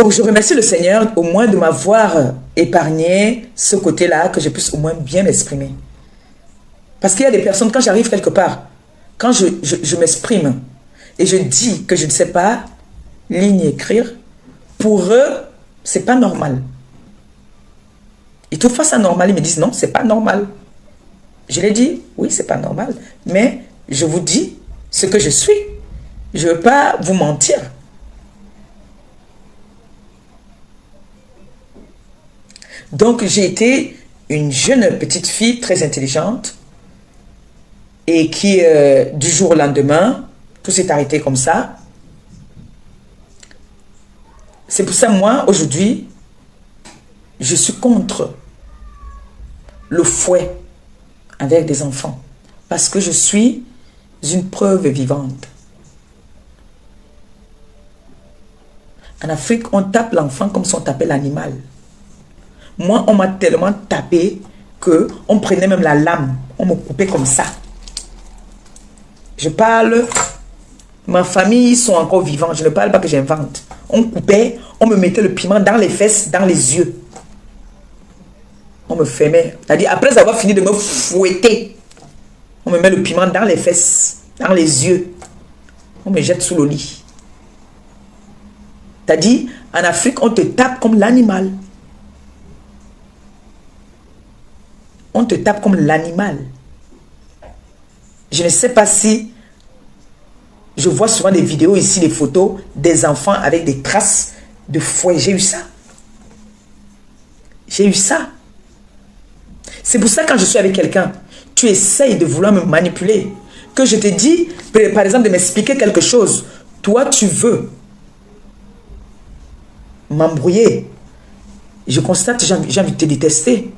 Donc, je remercie le Seigneur au moins de m'avoir épargné ce côté-là, que je puisse au moins bien m'exprimer. Parce qu'il y a des personnes, quand j'arrive quelque part, quand je m'exprime et je dis que je ne sais pas lire ni écrire, pour eux, c'est pas normal. Ils trouvent pas ça normal, ils me disent non, c'est pas normal. Je leur dis, oui, c'est pas normal, mais je vous dis ce que je suis. Je ne veux pas vous mentir. Donc, j'ai été une jeune petite fille très intelligente et qui, du jour au lendemain, tout s'est arrêté comme ça. C'est pour ça, moi, aujourd'hui, je suis contre le fouet avec des enfants. Parce que je suis une preuve vivante. En Afrique, on tape l'enfant comme si on tapait l'animal. Moi, on m'a tellement tapé qu'on prenait même la lame. On me coupait comme ça. Je parle... Ma famille, ils sont encore vivants. Je ne parle pas que j'invente. On coupait, on me mettait le piment dans les fesses, dans les yeux. On me fermait. C'est-à-dire, après avoir fini de me fouetter, on me met le piment dans les fesses, dans les yeux. On me jette sous le lit. C'est-à-dire, en Afrique, on te tape comme l'animal. On te tape comme l'animal. Je ne sais pas si... Je vois souvent des vidéos ici, des photos des enfants avec des traces de fouet. J'ai eu ça. J'ai eu ça. C'est pour ça que quand je suis avec quelqu'un, tu essayes de vouloir me manipuler. Que je te dis, par exemple, de m'expliquer quelque chose. Toi, tu veux m'embrouiller. Je constate que j'ai envie de te détester.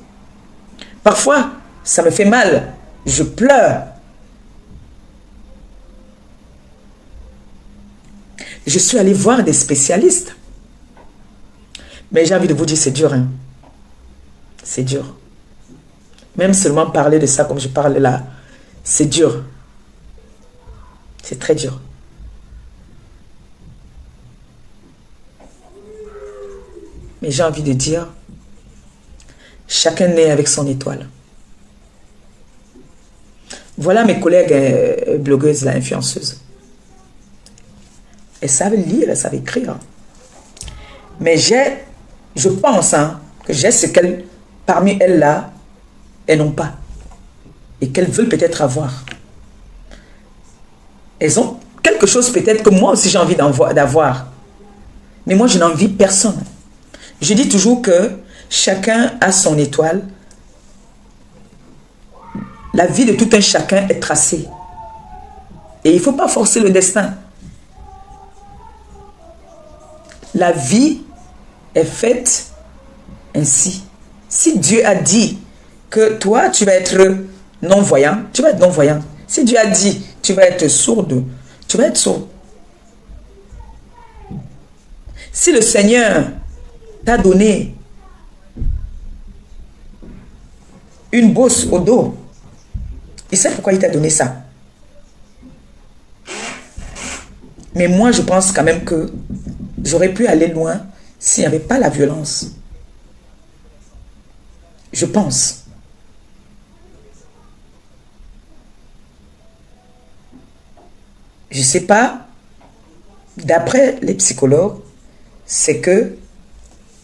Parfois, ça me fait mal. Je pleure. Je suis allé voir des spécialistes. Mais j'ai envie de vous dire, c'est dur. Hein? C'est dur. Même seulement parler de ça comme je parle là, c'est dur. C'est très dur. Mais j'ai envie de dire, chacun naît avec son étoile. Voilà mes collègues blogueuses, là, influenceuses. Elles savent lire, elles savent écrire. Mais je pense que j'ai ce qu'elles, parmi elles là, elles n'ont pas. Et qu'elles veulent peut-être avoir. Elles ont quelque chose peut-être que moi aussi j'ai envie d'avoir. Mais moi je n'envie personne. Je dis toujours que chacun a son étoile. La vie de tout un chacun est tracée. Et il ne faut pas forcer le destin. La vie est faite ainsi. Si Dieu a dit que toi, tu vas être non-voyant, tu vas être non-voyant. Si Dieu a dit tu vas être sourde, tu vas être sourd. Si le Seigneur t'a donné une bosse au dos, il sait pourquoi il t'a donné ça. Mais moi, je pense quand même que j'aurais pu aller loin s'il n'y avait pas la violence. Je pense. Je ne sais pas, d'après les psychologues, c'est que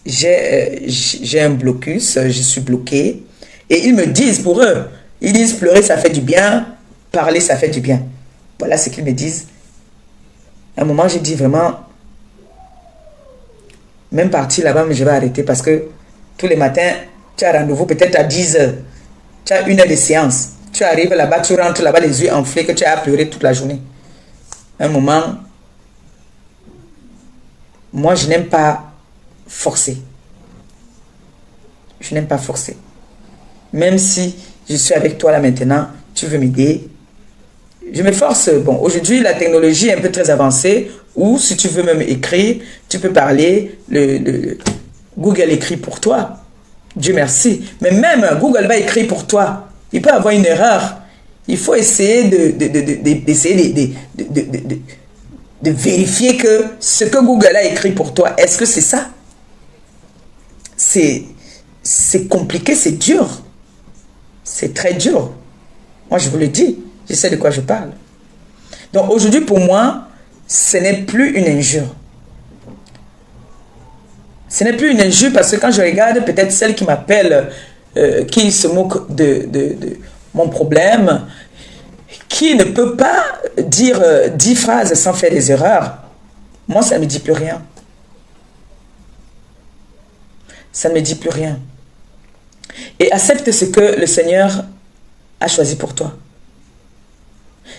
j'ai un blocus, je suis bloqué. Et ils me disent, pour eux, ils disent pleurer ça fait du bien, parler ça fait du bien. Voilà ce qu'ils me disent. À un moment, j'ai dit vraiment, même partir là-bas, mais je vais arrêter parce que tous les matins, tu as rendez-vous peut-être à 10 heures. Tu as 1 heure de séance. Tu arrives là-bas, tu rentres là-bas les yeux enflés que tu as pleuré toute la journée. À un moment, moi, je n'aime pas forcer. Je n'aime pas forcer. Même si je suis avec toi là maintenant, tu veux m'aider. Je m'efforce. Bon, aujourd'hui, la technologie est un peu très avancée. Ou si tu veux même écrire, tu peux parler. Google écrit pour toi. Dieu merci. Mais même Google va écrire pour toi. Il peut avoir une erreur. Il faut essayer de vérifier que ce que Google a écrit pour toi, est-ce que c'est ça? C'est compliqué, c'est dur. C'est très dur. Moi, je vous le dis, je sais de quoi je parle. Donc aujourd'hui, pour moi, ce n'est plus une injure. Ce n'est plus une injure parce que quand je regarde peut-être celle qui m'appelle, qui se moque de mon problème, qui ne peut pas dire 10 phrases sans faire des erreurs, moi, ça ne me dit plus rien. Ça ne me dit plus rien. Et accepte ce que le Seigneur a choisi pour toi.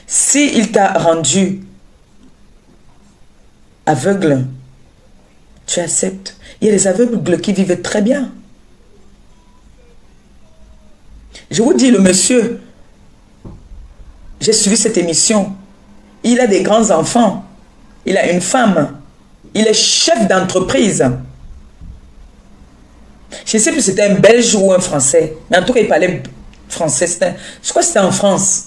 S'il t'a rendu aveugle, tu acceptes. Il y a des aveugles qui vivent très bien. Je vous dis, le monsieur, j'ai suivi cette émission, il a des grands enfants, il a une femme, il est chef d'entreprise. Je ne sais plus si c'était un Belge ou un Français, mais en tout cas il parlait français. Je crois que c'était en France.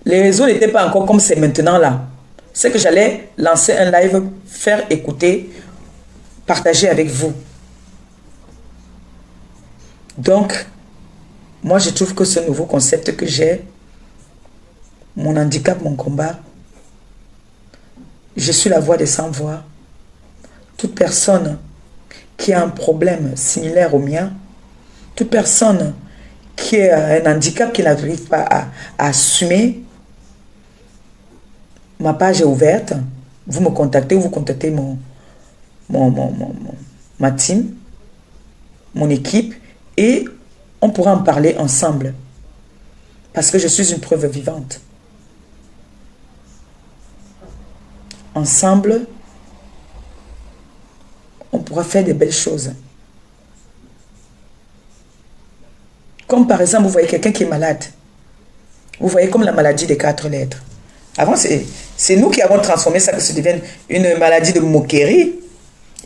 Les réseaux n'étaient pas encore comme c'est maintenant là. C'est que j'allais lancer un live, faire écouter, partager avec vous. Donc, moi je trouve que ce nouveau concept que j'ai, mon handicap, mon combat, je suis la voix des sans-voix. Toute personne qui a un problème similaire au mien, toute personne qui a un handicap qui n'arrive pas à assumer, ma page est ouverte. Vous me contactez ou vous contactez ma team, mon équipe, et on pourra en parler ensemble. Parce que je suis une preuve vivante. Ensemble, on pourra faire de belles choses. Comme par exemple, vous voyez quelqu'un qui est malade. Vous voyez comme la maladie des 4 lettres. Avant, c'est nous qui avons transformé ça, que ça devienne une maladie de moquerie.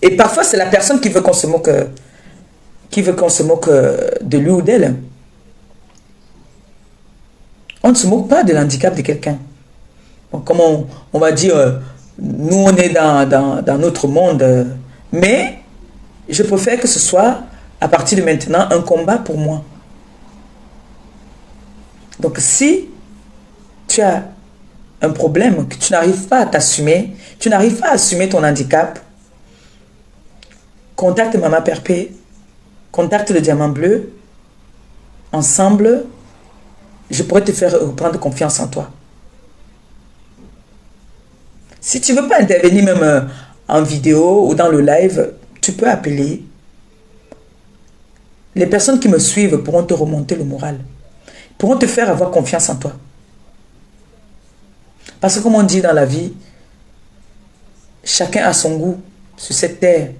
Et parfois, c'est la personne qui veut qu'on se moque, de lui ou d'elle. On ne se moque pas de l'handicap de quelqu'un. Bon, comme on va dire, nous, on est dans notre monde, mais je préfère que ce soit, à partir de maintenant, un combat pour moi. Donc, si tu as un problème, que tu n'arrives pas à t'assumer, tu n'arrives pas à assumer ton handicap, contacte Maman Perpé, contacte le Diamant Bleu. Ensemble, je pourrais te faire prendre confiance en toi. Si tu ne veux pas intervenir même en vidéo ou dans le live, tu peux appeler. Les personnes qui me suivent pourront te remonter le moral, pourront te faire avoir confiance en toi. Parce que comme on dit dans la vie, chacun a son goût sur cette terre.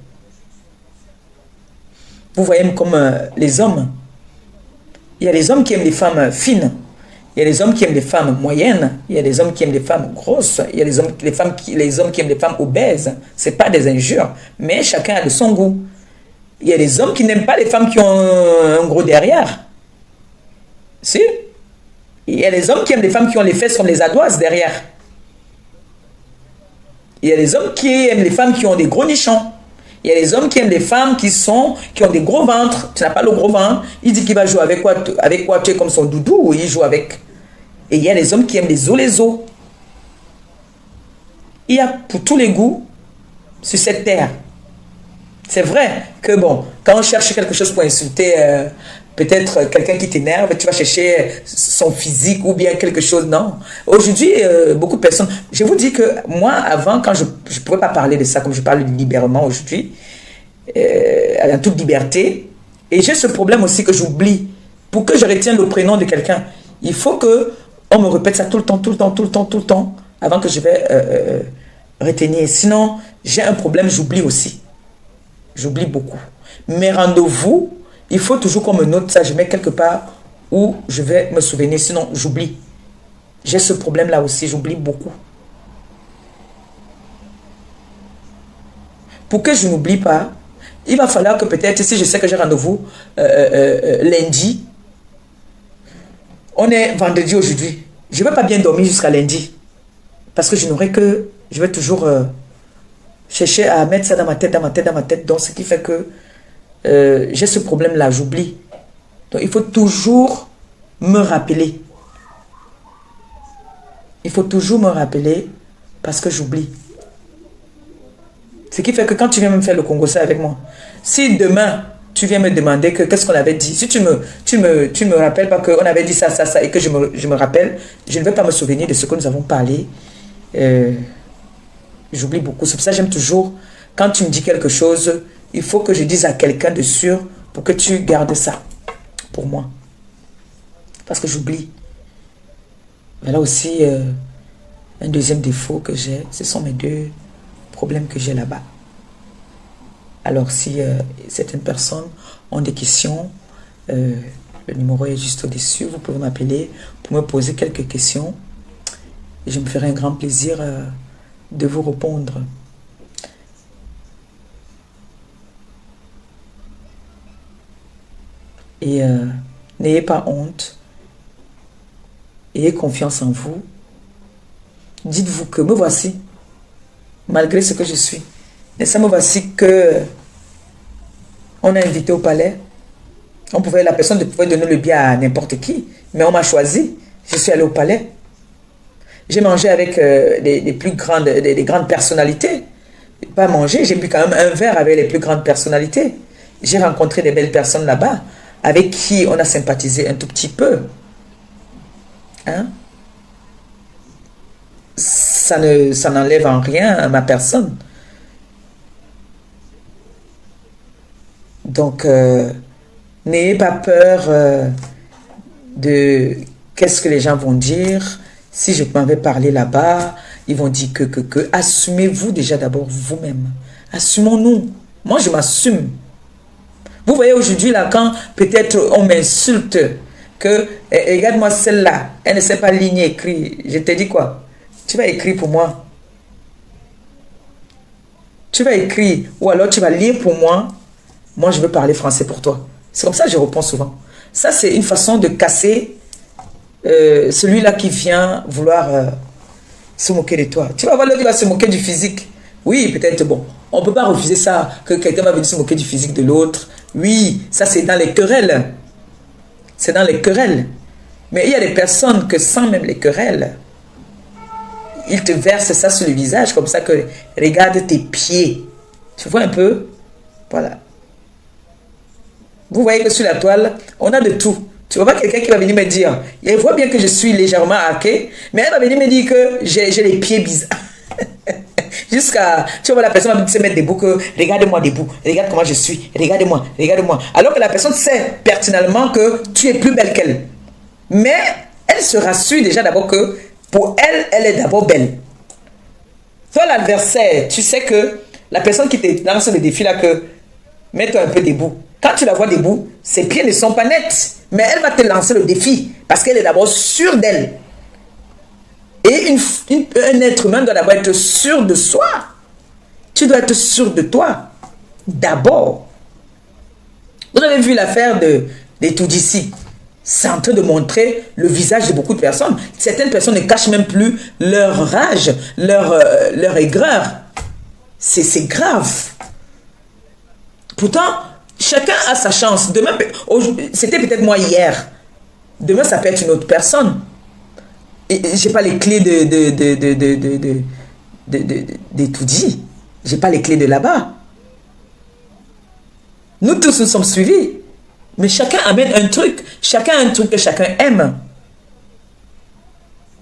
Vous voyez comme les hommes. Il y a des hommes qui aiment les femmes fines. Il y a des hommes qui aiment les femmes moyennes. Il y a des hommes qui aiment les femmes grosses. Il y a les hommes qui aiment les femmes obèses. Ce n'est pas des injures, mais chacun a de son goût. Il y a des hommes qui n'aiment pas les femmes qui ont un gros derrière. Si? Il y a des hommes qui aiment les femmes qui ont les fesses comme les ardoises derrière. Il y a des hommes qui aiment les femmes qui ont des gros nichons. Il y a des hommes qui aiment les femmes qui ont des gros ventres. Tu n'as pas le gros ventre. Il dit qu'il va jouer avec quoi tu es comme son doudou. Il joue avec. Et il y a des hommes qui aiment les os. Il y a pour tous les goûts sur cette terre. C'est vrai que bon, quand on cherche quelque chose pour insulter peut-être quelqu'un qui t'énerve, tu vas chercher son physique ou bien quelque chose. Non. Aujourd'hui, beaucoup de personnes... Je vous dis que moi, avant, quand je ne pouvais pas parler de ça, comme je parle librement aujourd'hui, en toute liberté, et j'ai ce problème aussi que j'oublie. Pour que je retienne le prénom de quelqu'un, il faut qu'on me répète ça tout le temps, avant que je vais retenir. Sinon, j'ai un problème, j'oublie aussi. J'oublie beaucoup. Mes rendez-vous, il faut toujours qu'on me note ça. Je mets quelque part où je vais me souvenir. Sinon, j'oublie. J'ai ce problème-là aussi. J'oublie beaucoup. Pour que je n'oublie pas, il va falloir que peut-être, si je sais que j'ai rendez-vous lundi, on est vendredi aujourd'hui. Je ne vais pas bien dormir jusqu'à lundi. Parce que je vais toujours chercher à mettre ça dans ma tête, dans ma tête, dans ma tête. Donc, ce qui fait que j'ai ce problème-là, j'oublie. Donc, il faut toujours me rappeler. Il faut toujours me rappeler parce que j'oublie. Ce qui fait que quand tu viens me faire le Congo-ça avec moi, si demain, tu viens me demander qu'est-ce qu'on avait dit, si tu me rappelles pas qu'on avait dit ça, ça, ça, et que je me rappelle, je ne vais pas me souvenir de ce que nous avons parlé. J'oublie beaucoup. C'est pour ça que j'aime toujours, quand tu me dis quelque chose, il faut que je dise à quelqu'un de sûr pour que tu gardes ça pour moi. Parce que j'oublie. Voilà aussi un deuxième défaut que j'ai. Ce sont mes deux problèmes que j'ai là-bas. Alors si certaines personnes ont des questions, le numéro est juste au-dessus. Vous pouvez m'appeler pour me poser quelques questions. Et je me ferai un grand plaisir de vous répondre. Et n'ayez pas honte. Ayez confiance en vous. Dites-vous que me voici, malgré ce que je suis. Et ça me voici que on a invité au palais. La personne pouvait donner le bien à n'importe qui, mais on m'a choisi. Je suis allé au palais. J'ai mangé avec des grandes personnalités. Pas manger, j'ai bu quand même un verre avec les plus grandes personnalités. J'ai rencontré des belles personnes là-bas, avec qui on a sympathisé un tout petit peu. Hein? Ça n'enlève en rien à ma personne. Donc, n'ayez pas peur de qu'est-ce que les gens vont dire. Si je m'en vais parler là-bas, ils vont dire que. Assumez-vous déjà d'abord vous-même. Assumons-nous. Moi, je m'assume. Vous voyez aujourd'hui, là, quand peut-être on m'insulte, que regarde-moi celle-là, elle ne sait pas ligner, écrire. Je te dis quoi? Tu vas écrire pour moi. Tu vas écrire, ou alors tu vas lire pour moi. Moi, je veux parler français pour toi. C'est comme ça que je réponds souvent. Ça, c'est une façon de casser celui-là qui vient vouloir se moquer de toi. Tu vas voir l'autre qui va se moquer du physique. Oui, peut-être, bon, on ne peut pas refuser ça, que quelqu'un va venir se moquer du physique de l'autre. Oui, ça, c'est dans les querelles. C'est dans les querelles. Mais il y a des personnes que sans même les querelles, ils te versent ça sur le visage, comme ça que, regarde tes pieds. Tu vois un peu? Voilà. Vous voyez que sur la toile, on a de tout. Tu vois pas quelqu'un qui va venir me dire, il voit bien que je suis légèrement hacké, mais elle va venir me dire que j'ai les pieds bizarres. Jusqu'à, tu vois, la personne va se mettre debout, que regarde-moi debout, regarde comment je suis, regarde-moi, regarde-moi. Alors que la personne sait pertinemment que tu es plus belle qu'elle. Mais elle se rassure déjà d'abord que pour elle, elle est d'abord belle. Toi, l'adversaire, tu sais que la personne qui te lance le défi là, que mets-toi un peu debout. Quand tu la vois debout, ses pieds ne sont pas nets. Mais elle va te lancer le défi parce qu'elle est d'abord sûre d'elle. Et un être humain doit d'abord être sûr de soi. Tu dois être sûr de toi. D'abord. Vous avez vu l'affaire des tout d'ici. C'est en train de montrer le visage de beaucoup de personnes. Certaines personnes ne cachent même plus leur rage, leur aigreur. C'est grave. Pourtant, chacun a sa chance. Demain, c'était peut-être moi hier. Demain, ça peut être une autre personne. Je n'ai pas les clés de tout dit. Je n'ai pas les clés de là-bas. Nous tous nous sommes suivis. Mais chacun amène un truc. Chacun a un truc que chacun aime.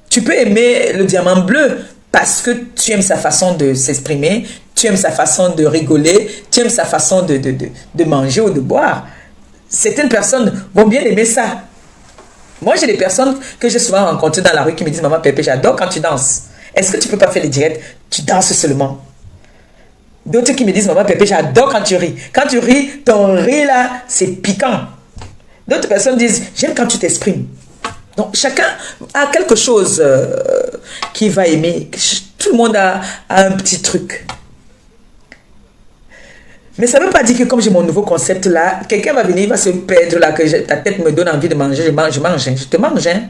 Tu peux aimer le diamant bleu parce que tu aimes sa façon de s'exprimer, tu aimes sa façon de rigoler, tu aimes sa façon de manger ou de boire. Certaines personnes vont bien aimer ça. Moi, j'ai des personnes que j'ai souvent rencontrées dans la rue qui me disent « Maman Pépé, j'adore quand tu danses. Est-ce que tu ne peux pas faire les directs? Tu danses seulement. » D'autres qui me disent « Maman Pépé, j'adore quand tu ris. Quand tu ris, ton rire là, c'est piquant. » D'autres personnes disent « J'aime quand tu t'exprimes. » Donc, chacun a quelque chose qu'il va aimer. Tout le monde a un petit truc. Mais ça ne veut pas dire que comme j'ai mon nouveau concept là, quelqu'un va venir, il va se perdre là, que ta tête me donne envie de manger, je mange, je te mange. Hein.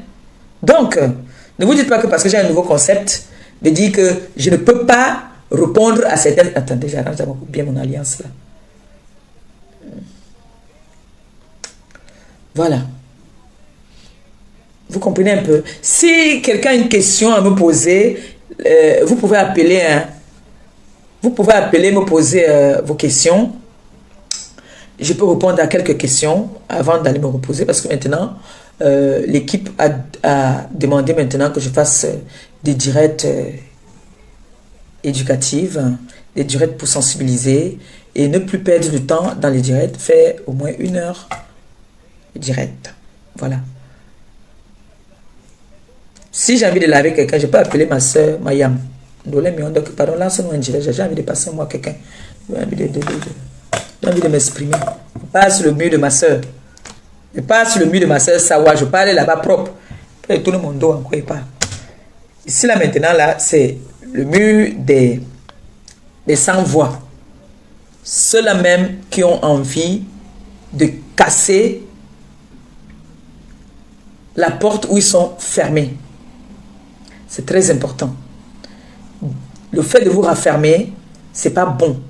Donc, ne vous dites pas que parce que j'ai un nouveau concept, de dire que je ne peux pas répondre à certaines... Attendez, j'arrange bien mon alliance là. Voilà. Vous comprenez un peu. Si quelqu'un a une question à me poser, vous pouvez appeler, hein. Vous pouvez appeler, me poser vos questions. Je peux répondre à quelques questions avant d'aller me reposer parce que maintenant, l'équipe a demandé maintenant que je fasse des directs éducatifs, des directs pour sensibiliser et ne plus perdre du temps dans les directs, faire au moins 1 heure direct. Voilà. Si j'ai envie de laver quelqu'un, je peux appeler ma soeur Mayam. Pardon, lance-nous un direct. J'ai envie de passer moi quelqu'un. J'ai envie de m'exprimer. Je passe sur le mur de ma soeur. Je passe sur le mur de ma soeur Sawa. Je parle là-bas propre. Après, tout le monde doit encore y parler. Ici, là, maintenant, là, c'est le mur des sans-voix. Ceux-là même qui ont envie de casser la porte où ils sont fermés. C'est très important. Le fait de vous raffermer, c'est pas bon.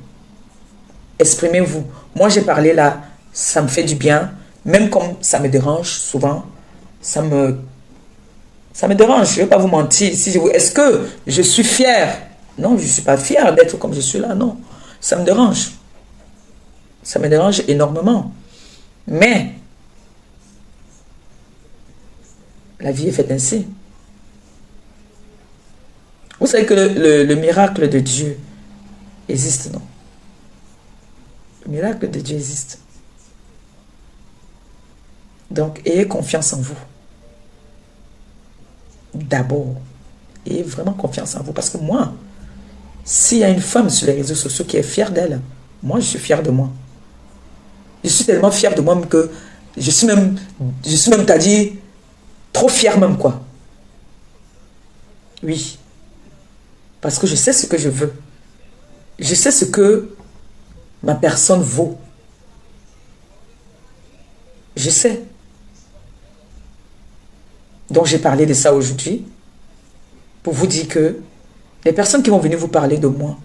Exprimez-vous. Moi, j'ai parlé là, ça me fait du bien. Même comme ça me dérange souvent, ça me dérange. Je ne vais pas vous mentir. Si est-ce que je suis fier? Non, je ne suis pas fier d'être comme je suis là. Non, ça me dérange. Ça me dérange énormément. Mais la vie est faite ainsi. Vous savez que le miracle de Dieu existe, non? Le miracle de Dieu existe. Donc, ayez confiance en vous. D'abord, ayez vraiment confiance en vous. Parce que moi, s'il y a une femme sur les réseaux sociaux qui est fière d'elle, moi, je suis fier de moi. Je suis tellement fier de moi que je suis même, t'as dit, trop fier même, quoi. Oui. Parce que je sais ce que je veux. Je sais ce que ma personne vaut. Je sais. Donc j'ai parlé de ça aujourd'hui pour vous dire que les personnes qui vont venir vous parler de moi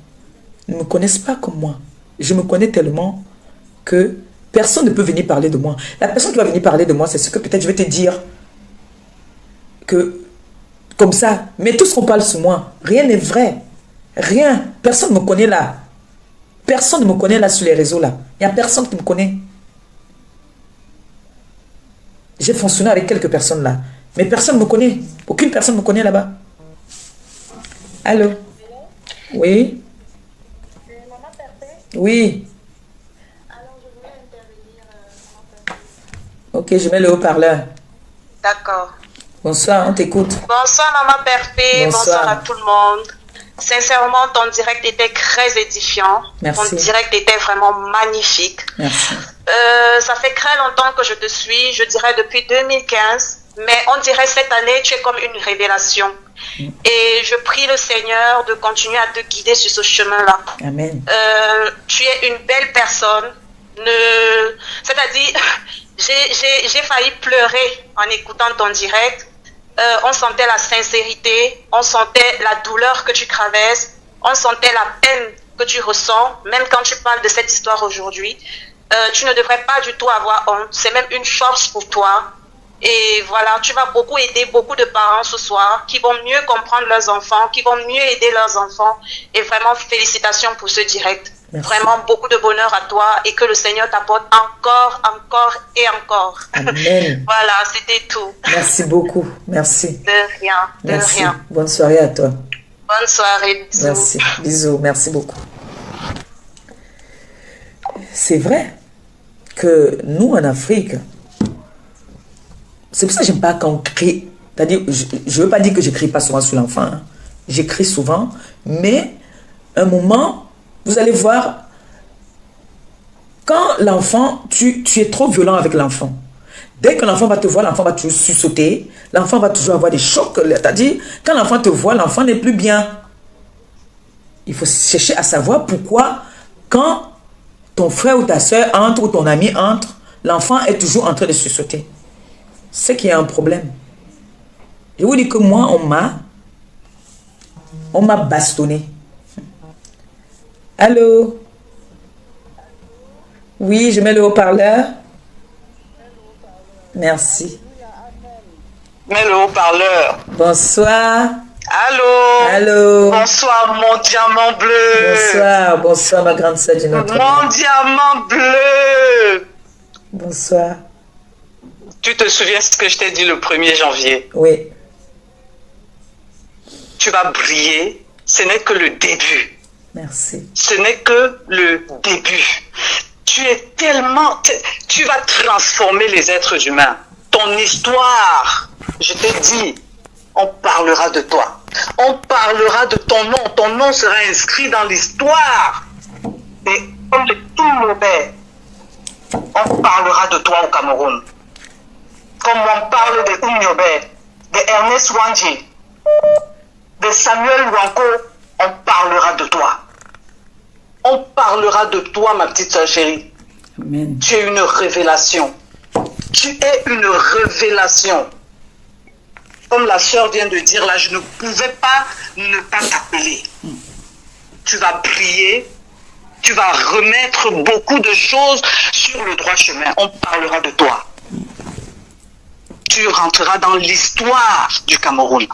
ne me connaissent pas comme moi. Je me connais tellement que personne ne peut venir parler de moi. La personne qui va venir parler de moi, c'est ce que peut-être je vais te dire que comme ça. Mais tout ce qu'on parle sur moi, rien n'est vrai. Rien. Personne ne me connaît là. Personne ne me connaît là sur les réseaux là. Il n'y a personne qui me connaît. J'ai fonctionné avec quelques personnes là. Mais personne ne me connaît. Aucune personne ne me connaît là-bas. Allô? Oui? Oui. Alors, je voulais intervenir. Ok, je mets le haut-parleur. D'accord. Bonsoir, on t'écoute. Bonsoir, Maman Perfée. Bonsoir à tout le monde. Sincèrement, ton direct était très édifiant. Merci. Ton direct était vraiment magnifique. Merci. Ça fait très longtemps que je te suis, je dirais depuis 2015. Mais on dirait cette année, tu es comme une révélation. Et je prie le Seigneur de continuer à te guider sur ce chemin-là. Amen. Tu es une belle personne. C'est-à-dire, j'ai failli pleurer en écoutant ton direct. On sentait la sincérité, on sentait la douleur que tu traverses, on sentait la peine que tu ressens, même quand tu parles de cette histoire aujourd'hui. Tu ne devrais pas du tout avoir honte, c'est même une force pour toi. Et voilà, tu vas beaucoup aider beaucoup de parents ce soir qui vont mieux comprendre leurs enfants, qui vont mieux aider leurs enfants. Et vraiment, félicitations pour ce direct. Merci. Vraiment beaucoup de bonheur à toi et que le Seigneur t'apporte encore, encore et encore. Amen. Voilà, c'était tout. Merci beaucoup. Merci. De rien, de Merci. rien. Bonne soirée à toi. Bonne soirée, bisous. Merci. Bisous, merci beaucoup. C'est vrai que nous, en Afrique, c'est pour ça que j'aime pas quand on crie. C'est-à-dire, je veux pas dire que je crie pas souvent sur l'enfant. Hein. J'écris souvent, mais un moment, vous allez voir, quand l'enfant, tu es trop violent avec l'enfant. Dès que l'enfant va te voir, l'enfant va toujours sursauter. L'enfant va toujours avoir des chocs. C'est-à-dire, quand l'enfant te voit, l'enfant n'est plus bien. Il faut chercher à savoir pourquoi, quand ton frère ou ta soeur entre ou ton ami entre, l'enfant est toujours en train de sursauter. C'est qu'il y a un problème. Je vous dis que moi, On m'a bastonné. Allô? Oui, je mets le haut-parleur. Merci. Mets le haut-parleur. Bonsoir. Allô? Allô? Bonsoir, mon diamant bleu. Bonsoir, bonsoir, ma grande sœur du Notre-Dame. Mon diamant bleu. Bonsoir. Tu te souviens ce que je t'ai dit le 1er janvier? Oui. Tu vas briller. Ce n'est que le début. Merci. Ce n'est que le début. Tu es tellement... Tu vas transformer les êtres humains. Ton histoire, je t'ai dit, on parlera de toi. On parlera de ton nom. Ton nom sera inscrit dans l'histoire. Et comme de tout le monde, on parlera de toi au Cameroun. Comme on parle de Oumyobé, de Ernest Wanji, de Samuel Wanko, on parlera de toi. On parlera de toi, ma petite soeur chérie. Amen. Tu es une révélation. Tu es une révélation. Comme la sœur vient de dire là, je ne pouvais pas ne pas t'appeler. Tu vas briller. Tu vas remettre beaucoup de choses sur le droit chemin. On parlera de toi. Tu rentreras dans l'histoire du Cameroun.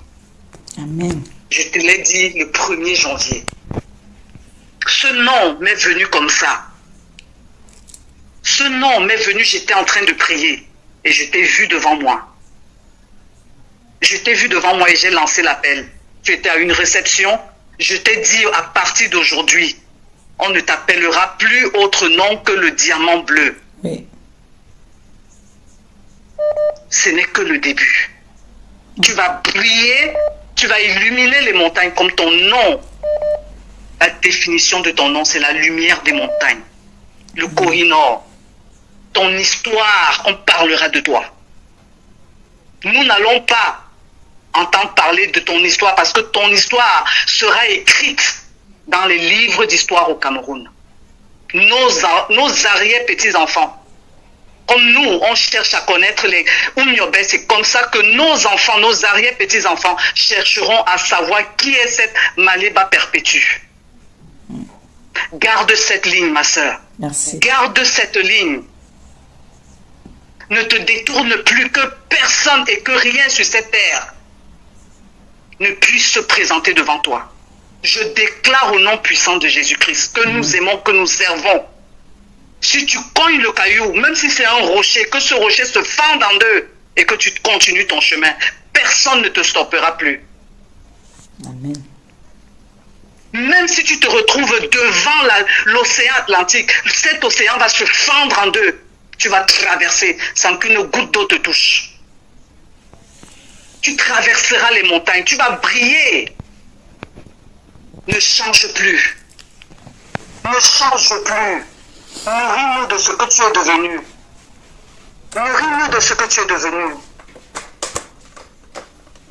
Amen. Je te l'ai dit le 1er janvier. Ce nom m'est venu comme ça. Ce nom m'est venu, j'étais en train de prier et je t'ai vu devant moi. Je t'ai vu devant moi et j'ai lancé l'appel. Tu étais à une réception. Je t'ai dit à partir d'aujourd'hui, on ne t'appellera plus autre nom que le diamant bleu. Oui. Ce n'est que le début. Tu vas briller, tu vas illuminer les montagnes comme ton nom. La définition de ton nom, c'est la lumière des montagnes. Le Kohinoor. Ton histoire, on parlera de toi. Nous n'allons pas entendre parler de ton histoire parce que ton histoire sera écrite dans les livres d'histoire au Cameroun. Nos arrière-petits-enfants, comme nous, on cherche à connaître les Oumyobé, c'est comme ça que nos enfants, nos arrière-petits-enfants chercheront à savoir qui est cette Maliba perpétue. Garde cette ligne, ma sœur. Merci. Garde cette ligne. Ne te détourne plus, que personne et que rien sur cette terre ne puisse se présenter devant toi. Je déclare au nom puissant de Jésus-Christ que nous aimons, que nous servons. Si tu cognes le caillou, même si c'est un rocher, que ce rocher se fende en deux et que tu continues ton chemin, personne ne te stoppera plus. Amen. Même si tu te retrouves devant l'océan Atlantique, cet océan va se fendre en deux. Tu vas traverser sans qu'une goutte d'eau te touche. Tu traverseras les montagnes, tu vas briller. Ne change plus. Ne change plus. Nourris-nous de ce que tu es devenu. Nourris-nous de ce que tu es devenu.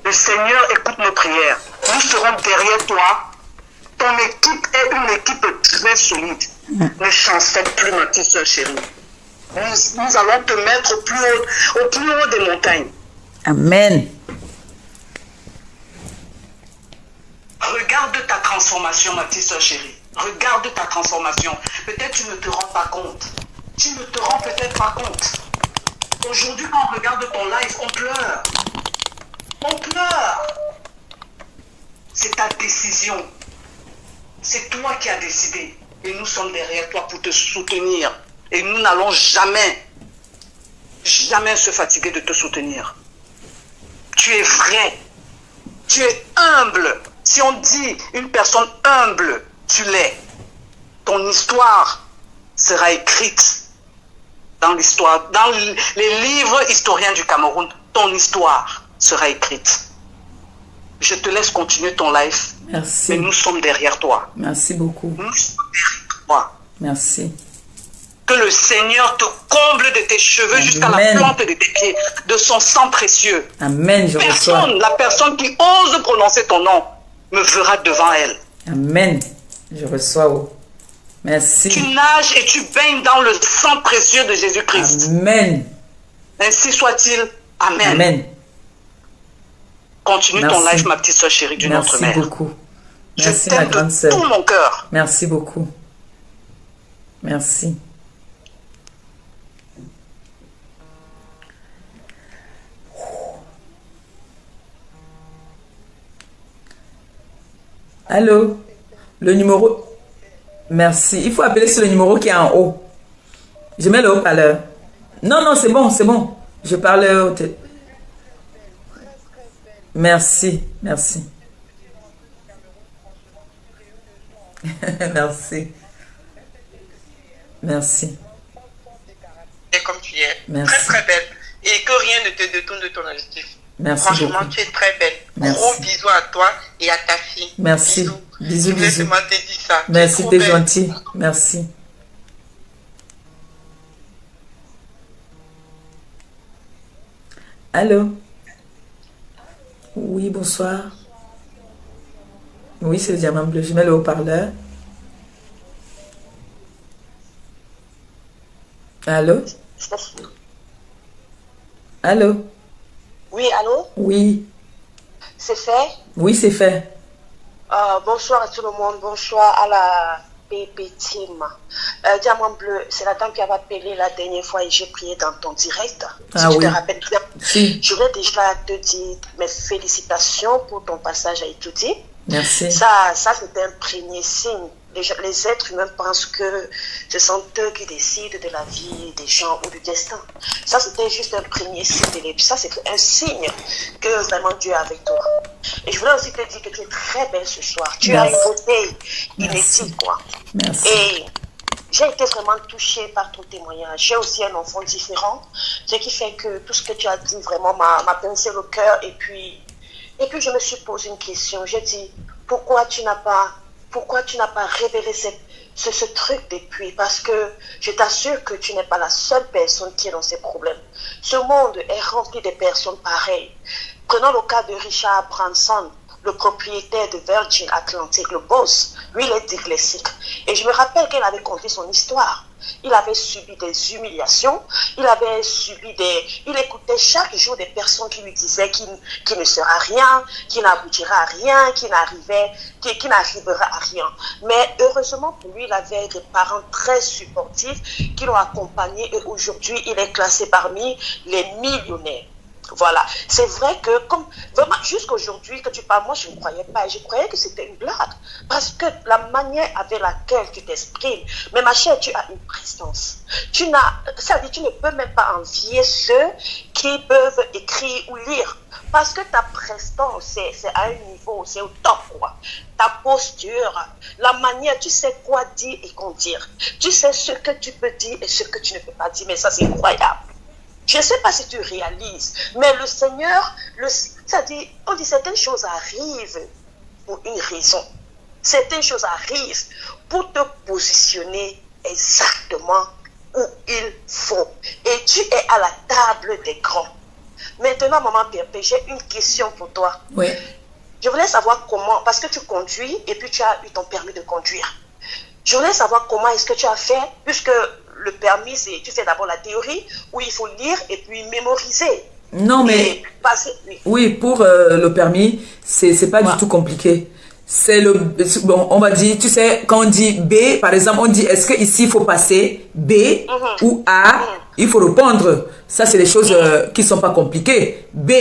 Le Seigneur écoute nos prières. Nous serons derrière toi. Ton équipe est une équipe très solide. Ne chancelle plus, ma petite soeur chérie. Nous allons te mettre au plus haut des montagnes. Amen. Regarde ta transformation, ma petite soeur chérie. Regarde ta transformation. Peut-être tu ne te rends pas compte. Tu ne te rends peut-être pas compte. Aujourd'hui, quand on regarde ton live, on pleure. On pleure. C'est ta décision. C'est toi qui as décidé. Et nous sommes derrière toi pour te soutenir. Et nous n'allons jamais se fatiguer de te soutenir. Tu es vrai. Tu es humble. Si on dit une personne humble, tu l'es. Ton histoire sera écrite dans l'histoire, dans les livres historiens du Cameroun. Ton histoire sera écrite. Je te laisse continuer ton live. Merci. Mais nous sommes derrière toi. Merci beaucoup. Nous sommes derrière toi. Merci. Que le Seigneur te comble de tes cheveux Amen. jusqu'à la plante de tes pieds, de son sang précieux. Amen, je reçois. La personne qui ose prononcer ton nom me verra devant elle. Amen, je reçois. Oh. Merci. Tu nages et tu baignes dans le sang précieux de Jésus-Christ. Amen. Ainsi soit-il. Amen. Amen. Continue Merci. ton live, ma petite soeur chérie du Notre Mère. Merci beaucoup. Merci, je ma t'aime grande de sœur. tout mon cœur. Merci beaucoup. Merci. Allô? Le numéro... Merci. Il faut appeler sur le numéro qui est en haut. Je mets le haut-parleur. Non, non, c'est bon, c'est bon. Je parle au téléphone. Merci, merci. Merci. Merci. Et comme tu es, Merci. très très belle. Et que rien ne te détourne de ton objectif. Merci Franchement, beaucoup. tu es très belle. Merci. Gros bisous à toi et à ta fille. Merci. Bisous. Bisous, Je voulais bisous. seulement te dire ça. Tu es Merci, trop t'es belle. gentil. Merci. Allô? Oui, bonsoir. Oui, c'est le diamant bleu. Je mets le haut-parleur. Allô? Allô? Oui, allô? Oui. C'est fait? Oui, c'est fait. Bonsoir à tout le monde. Bonsoir à la PP Team. Diamant bleu, c'est la dame qui avait appelé la dernière fois et j'ai prié dans ton direct. Si Ah tu oui. te rappelles bien. Si. Je voulais déjà te dire mes félicitations pour ton passage à étudier. Merci. Ça c'était un premier signe. Les êtres humains pensent que ce sont eux qui décident de la vie des gens ou du destin. Ça, c'était juste un premier signe. Ça, c'est un signe que vraiment Dieu est avec toi. Et je voulais aussi te dire que tu es très belle ce soir. Tu as Merci. une beauté Merci. inédite, quoi. Merci. Et j'ai été vraiment touchée par ton témoignage. J'ai aussi un enfant différent, ce qui fait que tout ce que tu as dit vraiment m'a pincé le cœur. Et puis je me suis posé une question. J'ai dit, pourquoi tu n'as pas révélé ce truc depuis? Parce que je t'assure que tu n'es pas la seule personne qui est dans ces problèmes. Ce monde est rempli de personnes pareilles. Prenons le cas de Richard Branson, le propriétaire de Virgin Atlantic, le boss. Lui, il est dyslexique. Et je me rappelle qu'il avait conté son histoire. Il avait subi des humiliations, il écoutait chaque jour des personnes qui lui disaient qu'il ne sera rien, qu'il n'aboutira à rien, qu'il n'arrivera à rien. Mais heureusement pour lui, il avait des parents très supportifs qui l'ont accompagné et aujourd'hui, il est classé parmi les millionnaires. Voilà, c'est vrai que comme vraiment jusqu'aujourd'hui que tu parles, moi je ne croyais pas, je croyais que c'était une blague parce que la manière avec laquelle tu t'exprimes, mais ma chère, tu as une prestance. Ça veut dire tu ne peux même pas envier ceux qui peuvent écrire ou lire parce que ta prestance c'est à un niveau, c'est au top quoi. Ta posture, la manière, tu sais quoi dire et qu'on dire. Tu sais ce que tu peux dire et ce que tu ne peux pas dire, mais ça c'est incroyable. Je ne sais pas si tu réalises, mais le Seigneur, c'est-à-dire, on dit certaines choses arrivent pour une raison. Certaines choses arrivent pour te positionner exactement où il faut. Et tu es à la table des grands. Maintenant, maman Pépé, j'ai une question pour toi. Oui. Je voulais savoir comment, parce que tu conduis et puis tu as eu ton permis de conduire. Je voulais savoir comment est-ce que tu as fait, puisque le permis, tu fais d'abord la théorie, où il faut lire et puis mémoriser. Non, mais... Oui, pour le permis, c'est pas du tout compliqué. C'est bon, on va dire, tu sais, quand on dit B, par exemple, on dit, est-ce que ici il faut passer B ou A? Il faut répondre. Ça, c'est des choses qui sont pas compliquées. B,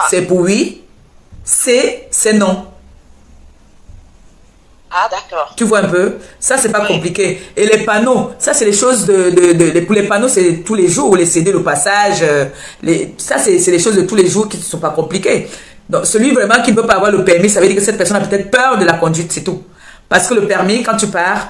c'est pour oui. C, c'est non. Ah, d'accord. Tu vois un peu? Ça, c'est pas compliqué. Et les panneaux, ça, c'est les choses pour les panneaux, c'est tous les jours, les CD, le passage, ça, c'est les choses de tous les jours qui ne sont pas compliquées. Donc, celui vraiment qui ne peut pas avoir le permis, ça veut dire que cette personne a peut-être peur de la conduite, c'est tout. Parce que le permis, quand tu pars,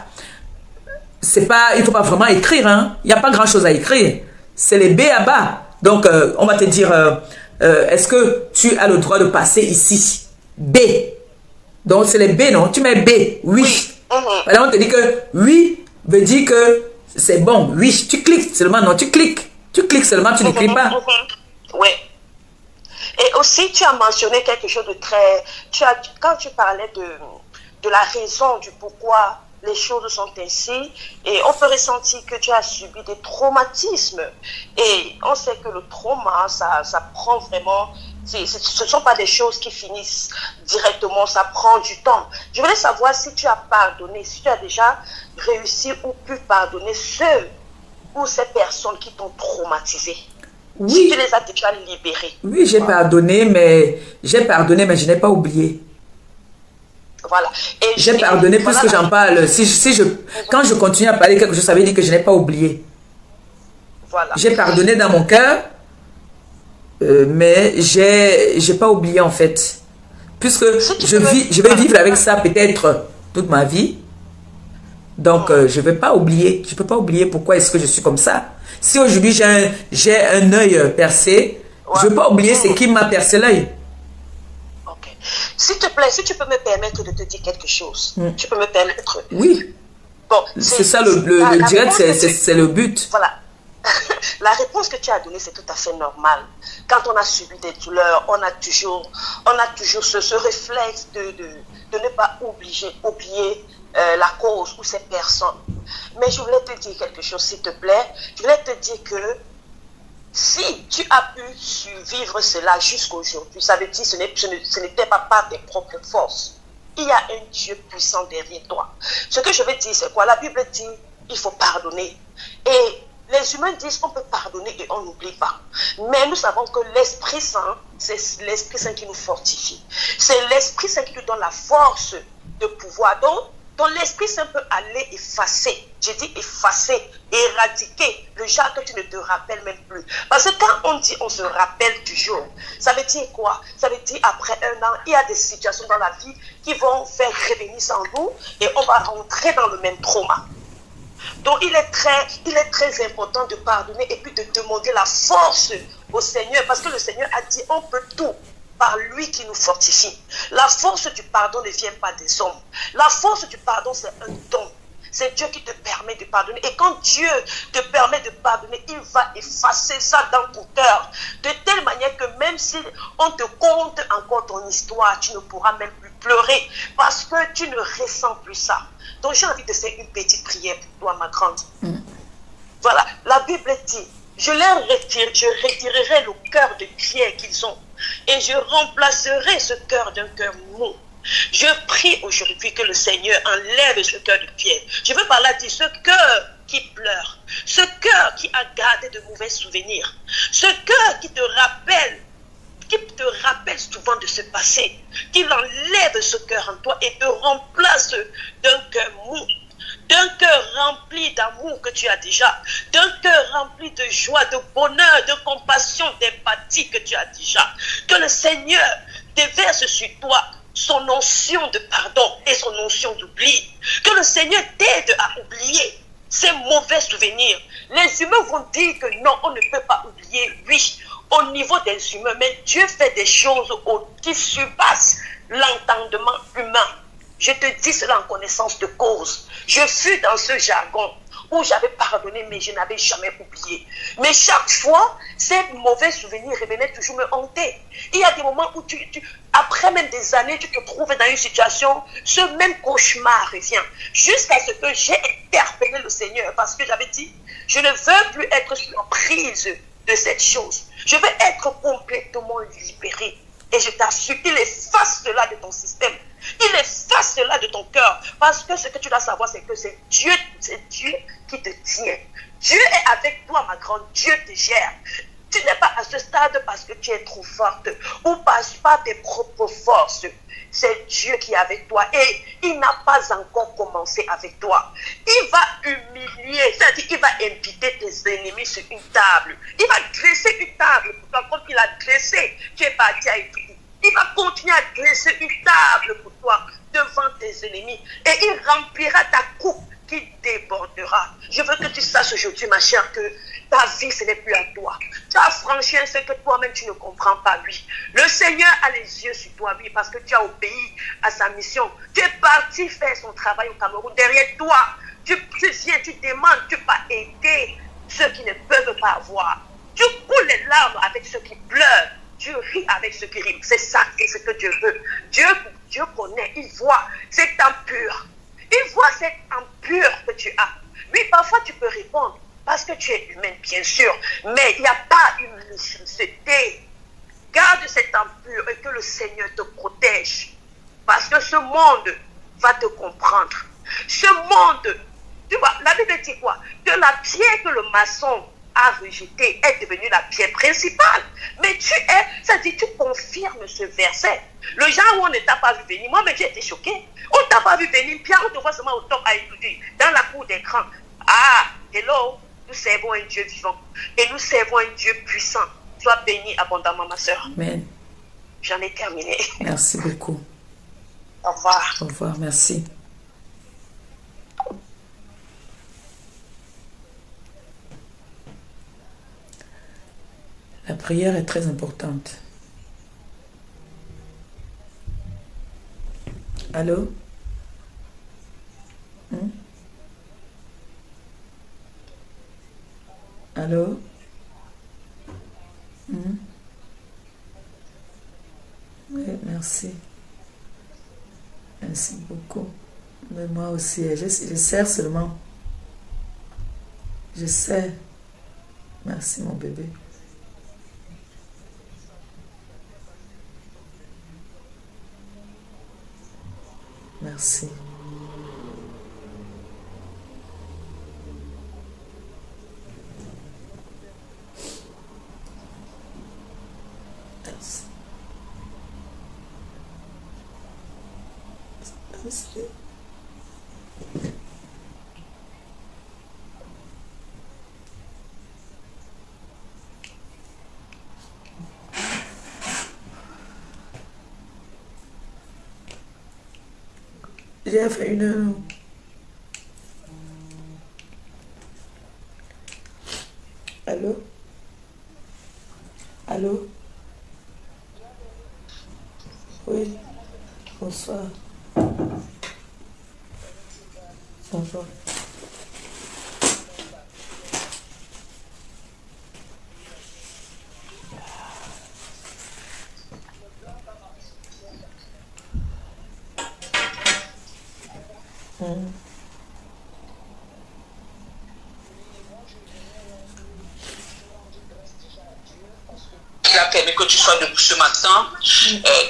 c'est pas, il faut pas vraiment écrire, hein. Il n'y a pas grand-chose à écrire. C'est les B à bas. Donc, on va te dire, est-ce que tu as le droit de passer ici? B. Donc, c'est les B, non? Tu mets B, oui. Alors, on te dit que oui veut dire que c'est bon, oui. Tu cliques seulement, non, tu cliques. Tu cliques seulement, tu n'écris pas. Oui. Et aussi, tu as mentionné quelque chose de très... Quand tu parlais de la raison du pourquoi les choses sont ainsi, et on peut ressentir que tu as subi des traumatismes. Et on sait que le trauma, ça prend vraiment Ce ne sont pas des choses qui finissent directement, ça prend du temps. Je voulais savoir si tu as pardonné, si tu as déjà réussi ou pu pardonner ceux ou ces personnes qui t'ont traumatisé. Oui. Si tu les as déjà libérés. Oui, j'ai pardonné, mais je n'ai pas oublié. Voilà. J'ai pardonné plus que j'en parle. Quand je continue à parler quelque chose, ça veut dire que je n'ai pas oublié. Voilà. J'ai pardonné dans mon cœur, mais j'ai pas oublié en fait. Puisque je vais vivre avec ça peut-être toute ma vie. Donc, je ne vais pas oublier. Je ne peux pas oublier pourquoi est-ce que je suis comme ça. Si aujourd'hui j'ai un œil percé, je ne veux pas oublier c'est qui m'a percé l'œil. Ok. S'il te plaît, si tu peux me permettre de te dire quelque chose. Tu peux me permettre. Oui. Bon, c'est ça le direct, c'est le but. Voilà. La réponse que tu as donnée, c'est tout à fait normal. Quand on a subi des douleurs, on a toujours ce réflexe de ne pas oublier la cause ou ces personnes. Mais je voulais te dire quelque chose, s'il te plaît. Je voulais te dire que si tu as pu survivre cela jusqu'aujourd'hui, ça veut dire que ce n'était pas par tes propres forces. Il y a un Dieu puissant derrière toi. Ce que je veux dire, c'est quoi? La Bible dit, il faut pardonner. Et les humains disent qu'on peut pardonner et on n'oublie pas. Mais nous savons que l'Esprit Saint, c'est l'Esprit Saint qui nous fortifie. C'est l'Esprit Saint qui nous donne la force de pouvoir. Donc l'Esprit Saint peut aller effacer. J'ai dit effacer, éradiquer le genre que tu ne te rappelles même plus. Parce que quand on dit on se rappelle toujours, ça veut dire quoi? Ça veut dire après un an, il y a des situations dans la vie qui vont faire revenir sans nous et on va rentrer dans le même trauma. Donc il est très important de pardonner et puis de demander la force au Seigneur, parce que le Seigneur a dit on peut tout par lui qui nous fortifie. La force du pardon ne vient pas des hommes. La force du pardon, c'est un don. C'est Dieu qui te permet de pardonner. Et quand Dieu te permet de pardonner, il va effacer ça dans ton cœur. De telle manière que même si on te conte encore ton histoire, tu ne pourras même plus pleurer parce que tu ne ressens plus ça. Donc j'ai envie de faire une petite prière pour toi, ma grande. Voilà, la Bible dit, je retirerai le cœur de pierre qu'ils ont et je remplacerai ce cœur d'un cœur mou. Je prie aujourd'hui que le Seigneur enlève ce cœur de pierre. Je veux par là dire ce cœur qui pleure, ce cœur qui a gardé de mauvais souvenirs, ce cœur qui te rappelle souvent de ce passé, qu'il enlève ce cœur en toi et te remplace d'un cœur mou, d'un cœur rempli d'amour que tu as déjà, d'un cœur rempli de joie, de bonheur, de compassion, d'empathie que tu as déjà. Que le Seigneur déverse sur toi son onction de pardon et son onction d'oubli. Que le Seigneur t'aide à oublier ces mauvais souvenirs. Les humains vont dire que non, on ne peut pas oublier. Oui, au niveau des humains, mais Dieu fait des choses qui surpassent l'entendement humain. Je te dis cela en connaissance de cause. Je fus dans ce jargon où j'avais pardonné, mais je n'avais jamais oublié. Mais chaque fois, ces mauvais souvenirs revenaient toujours me hanter. Il y a des moments où après même des années, tu te trouves dans une situation, ce même cauchemar revient. Jusqu'à ce que j'ai interpellé le Seigneur, parce que j'avais dit, je ne veux plus être sous emprise de cette chose. Je veux être complètement libéré. Et je t'assure, il efface cela de ton système. Il efface cela de ton cœur. Parce que ce que tu dois savoir, c'est que c'est Dieu qui te tient. Dieu est avec toi, ma grande. Dieu te gère. Tu n'es pas à ce stade parce que tu es trop forte ou par tes propres forces. C'est Dieu qui est avec toi et il n'a pas encore commencé avec toi. Il va humilier, c'est-à-dire il va inviter tes ennemis sur une table. Il va dresser une table pour toi comme il a dressé. Tu es parti à étudier. Il va continuer à dresser une table pour toi devant tes ennemis et il remplira ta coupe qui débordera. Je veux que tu saches aujourd'hui, ma chère, que ta vie, ce n'est plus à toi. Tu as franchi un seuil que toi-même, tu ne comprends pas, lui. Le Seigneur a les yeux sur toi, lui, parce que tu as obéi à sa mission. Tu es parti faire son travail au Cameroun. Derrière toi, tu viens, tu demandes, tu vas aider ceux qui ne peuvent pas voir. Tu coules les larmes avec ceux qui pleurent. Tu ris avec ceux qui rient. C'est ça, c'est ce que Dieu veut. Dieu connaît, il voit cet impur. Il voit cette impure que tu as. Oui, parfois tu peux répondre parce que tu es humaine, bien sûr, mais il n'y a pas une méchanceté garde cette âme pure et que le Seigneur te protège. Parce que ce monde va te comprendre. Ce monde, tu vois, la Bible dit quoi? Que la pierre que le maçon a rejetée est devenue la pierre principale. Mais tu es, ça dit, tu confirmes ce verset. Le genre où on ne t'a pas vu venir, moi-même j'ai été choquée. On ne t'a pas vu venir, Pierre, on te voit seulement au top à écouter, dans la cour d'écran. Ah, hello, nous servons un Dieu vivant et nous servons un Dieu puissant. Sois béni abondamment, ma soeur. Amen. J'en ai terminé. Merci beaucoup. Au revoir. Au revoir, merci. La prière est très importante. Allô? Allô? Oui, merci. Merci beaucoup. Mais moi aussi, je sers seulement. Je sais. Merci, mon bébé. Merci. Merci. Merci. J'ai fait une heure. Allô? Allô? Oui. Bonsoir. Bonjour. Il a permis que tu sois debout ce matin.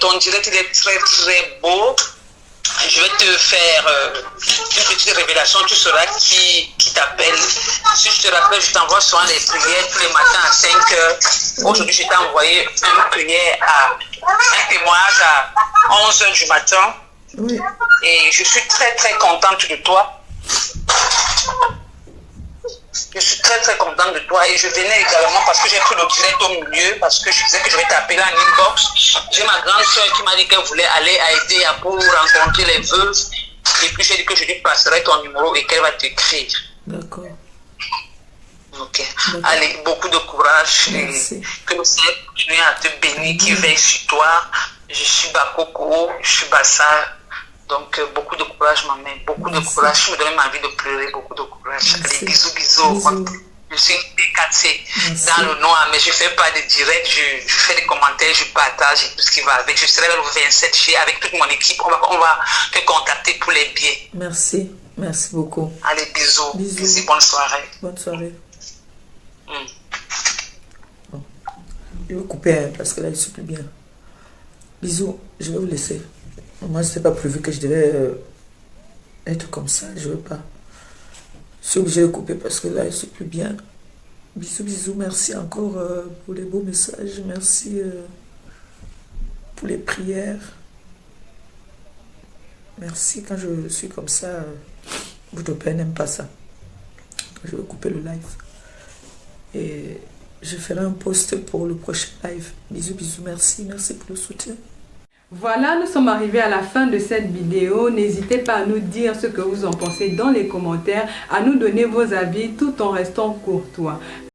Ton direct, il est très très beau. Je vais te faire une petite révélation. Tu sauras qui t'appelle. Si je te rappelle, je t'envoie souvent les prières tous les matins à 5 heures. Aujourd'hui, je t'ai envoyé une prière un témoignage à 11 heures du matin. Oui. Et je suis très très contente de toi. Je suis très très contente de toi et je venais également parce que j'ai pris le direct au milieu, parce que je disais que je vais t'appeler en inbox. J'ai ma grande soeur qui m'a dit qu'elle voulait aller à aider pour rencontrer les veuves. Et puis j'ai dit que je lui passerai ton numéro et qu'elle va t'écrire. D'accord. Ok. Allez, beaucoup de courage. Merci. Et que le Seigneur continue à te bénir, qui veille sur toi. Je suis Bakoko, je suis Bassa. Donc, beaucoup de courage, ma mère. Beaucoup de courage. Tu me donnes envie de pleurer. Beaucoup de courage. Allez, bisous, bisous. Je suis PKC dans le noir, mais je ne fais pas de direct. Je fais des commentaires, je partage et tout ce qui va avec. Je serai le 27 juillet avec toute mon équipe. On va te contacter pour les billets. Merci. Merci beaucoup. Allez, bisous. Bisous. Bisous. Bonne soirée. Bonne soirée. Bon. Je vais couper hein, parce que là, je ne suis plus bien. Bisous. Je vais vous laisser. Moi, ce n'était pas prévu que je devais être comme ça. Je ne veux pas. Je suis obligée de couper parce que là, je ne suis plus bien. Bisous, bisous. Merci encore pour les beaux messages. Merci pour les prières. Merci. Quand je suis comme ça, votre père n'aime pas ça. Je vais couper le live. Et je ferai un post pour le prochain live. Bisous, bisous. Merci. Merci pour le soutien. Voilà, nous sommes arrivés à la fin de cette vidéo. N'hésitez pas à nous dire ce que vous en pensez dans les commentaires, à nous donner vos avis tout en restant courtois.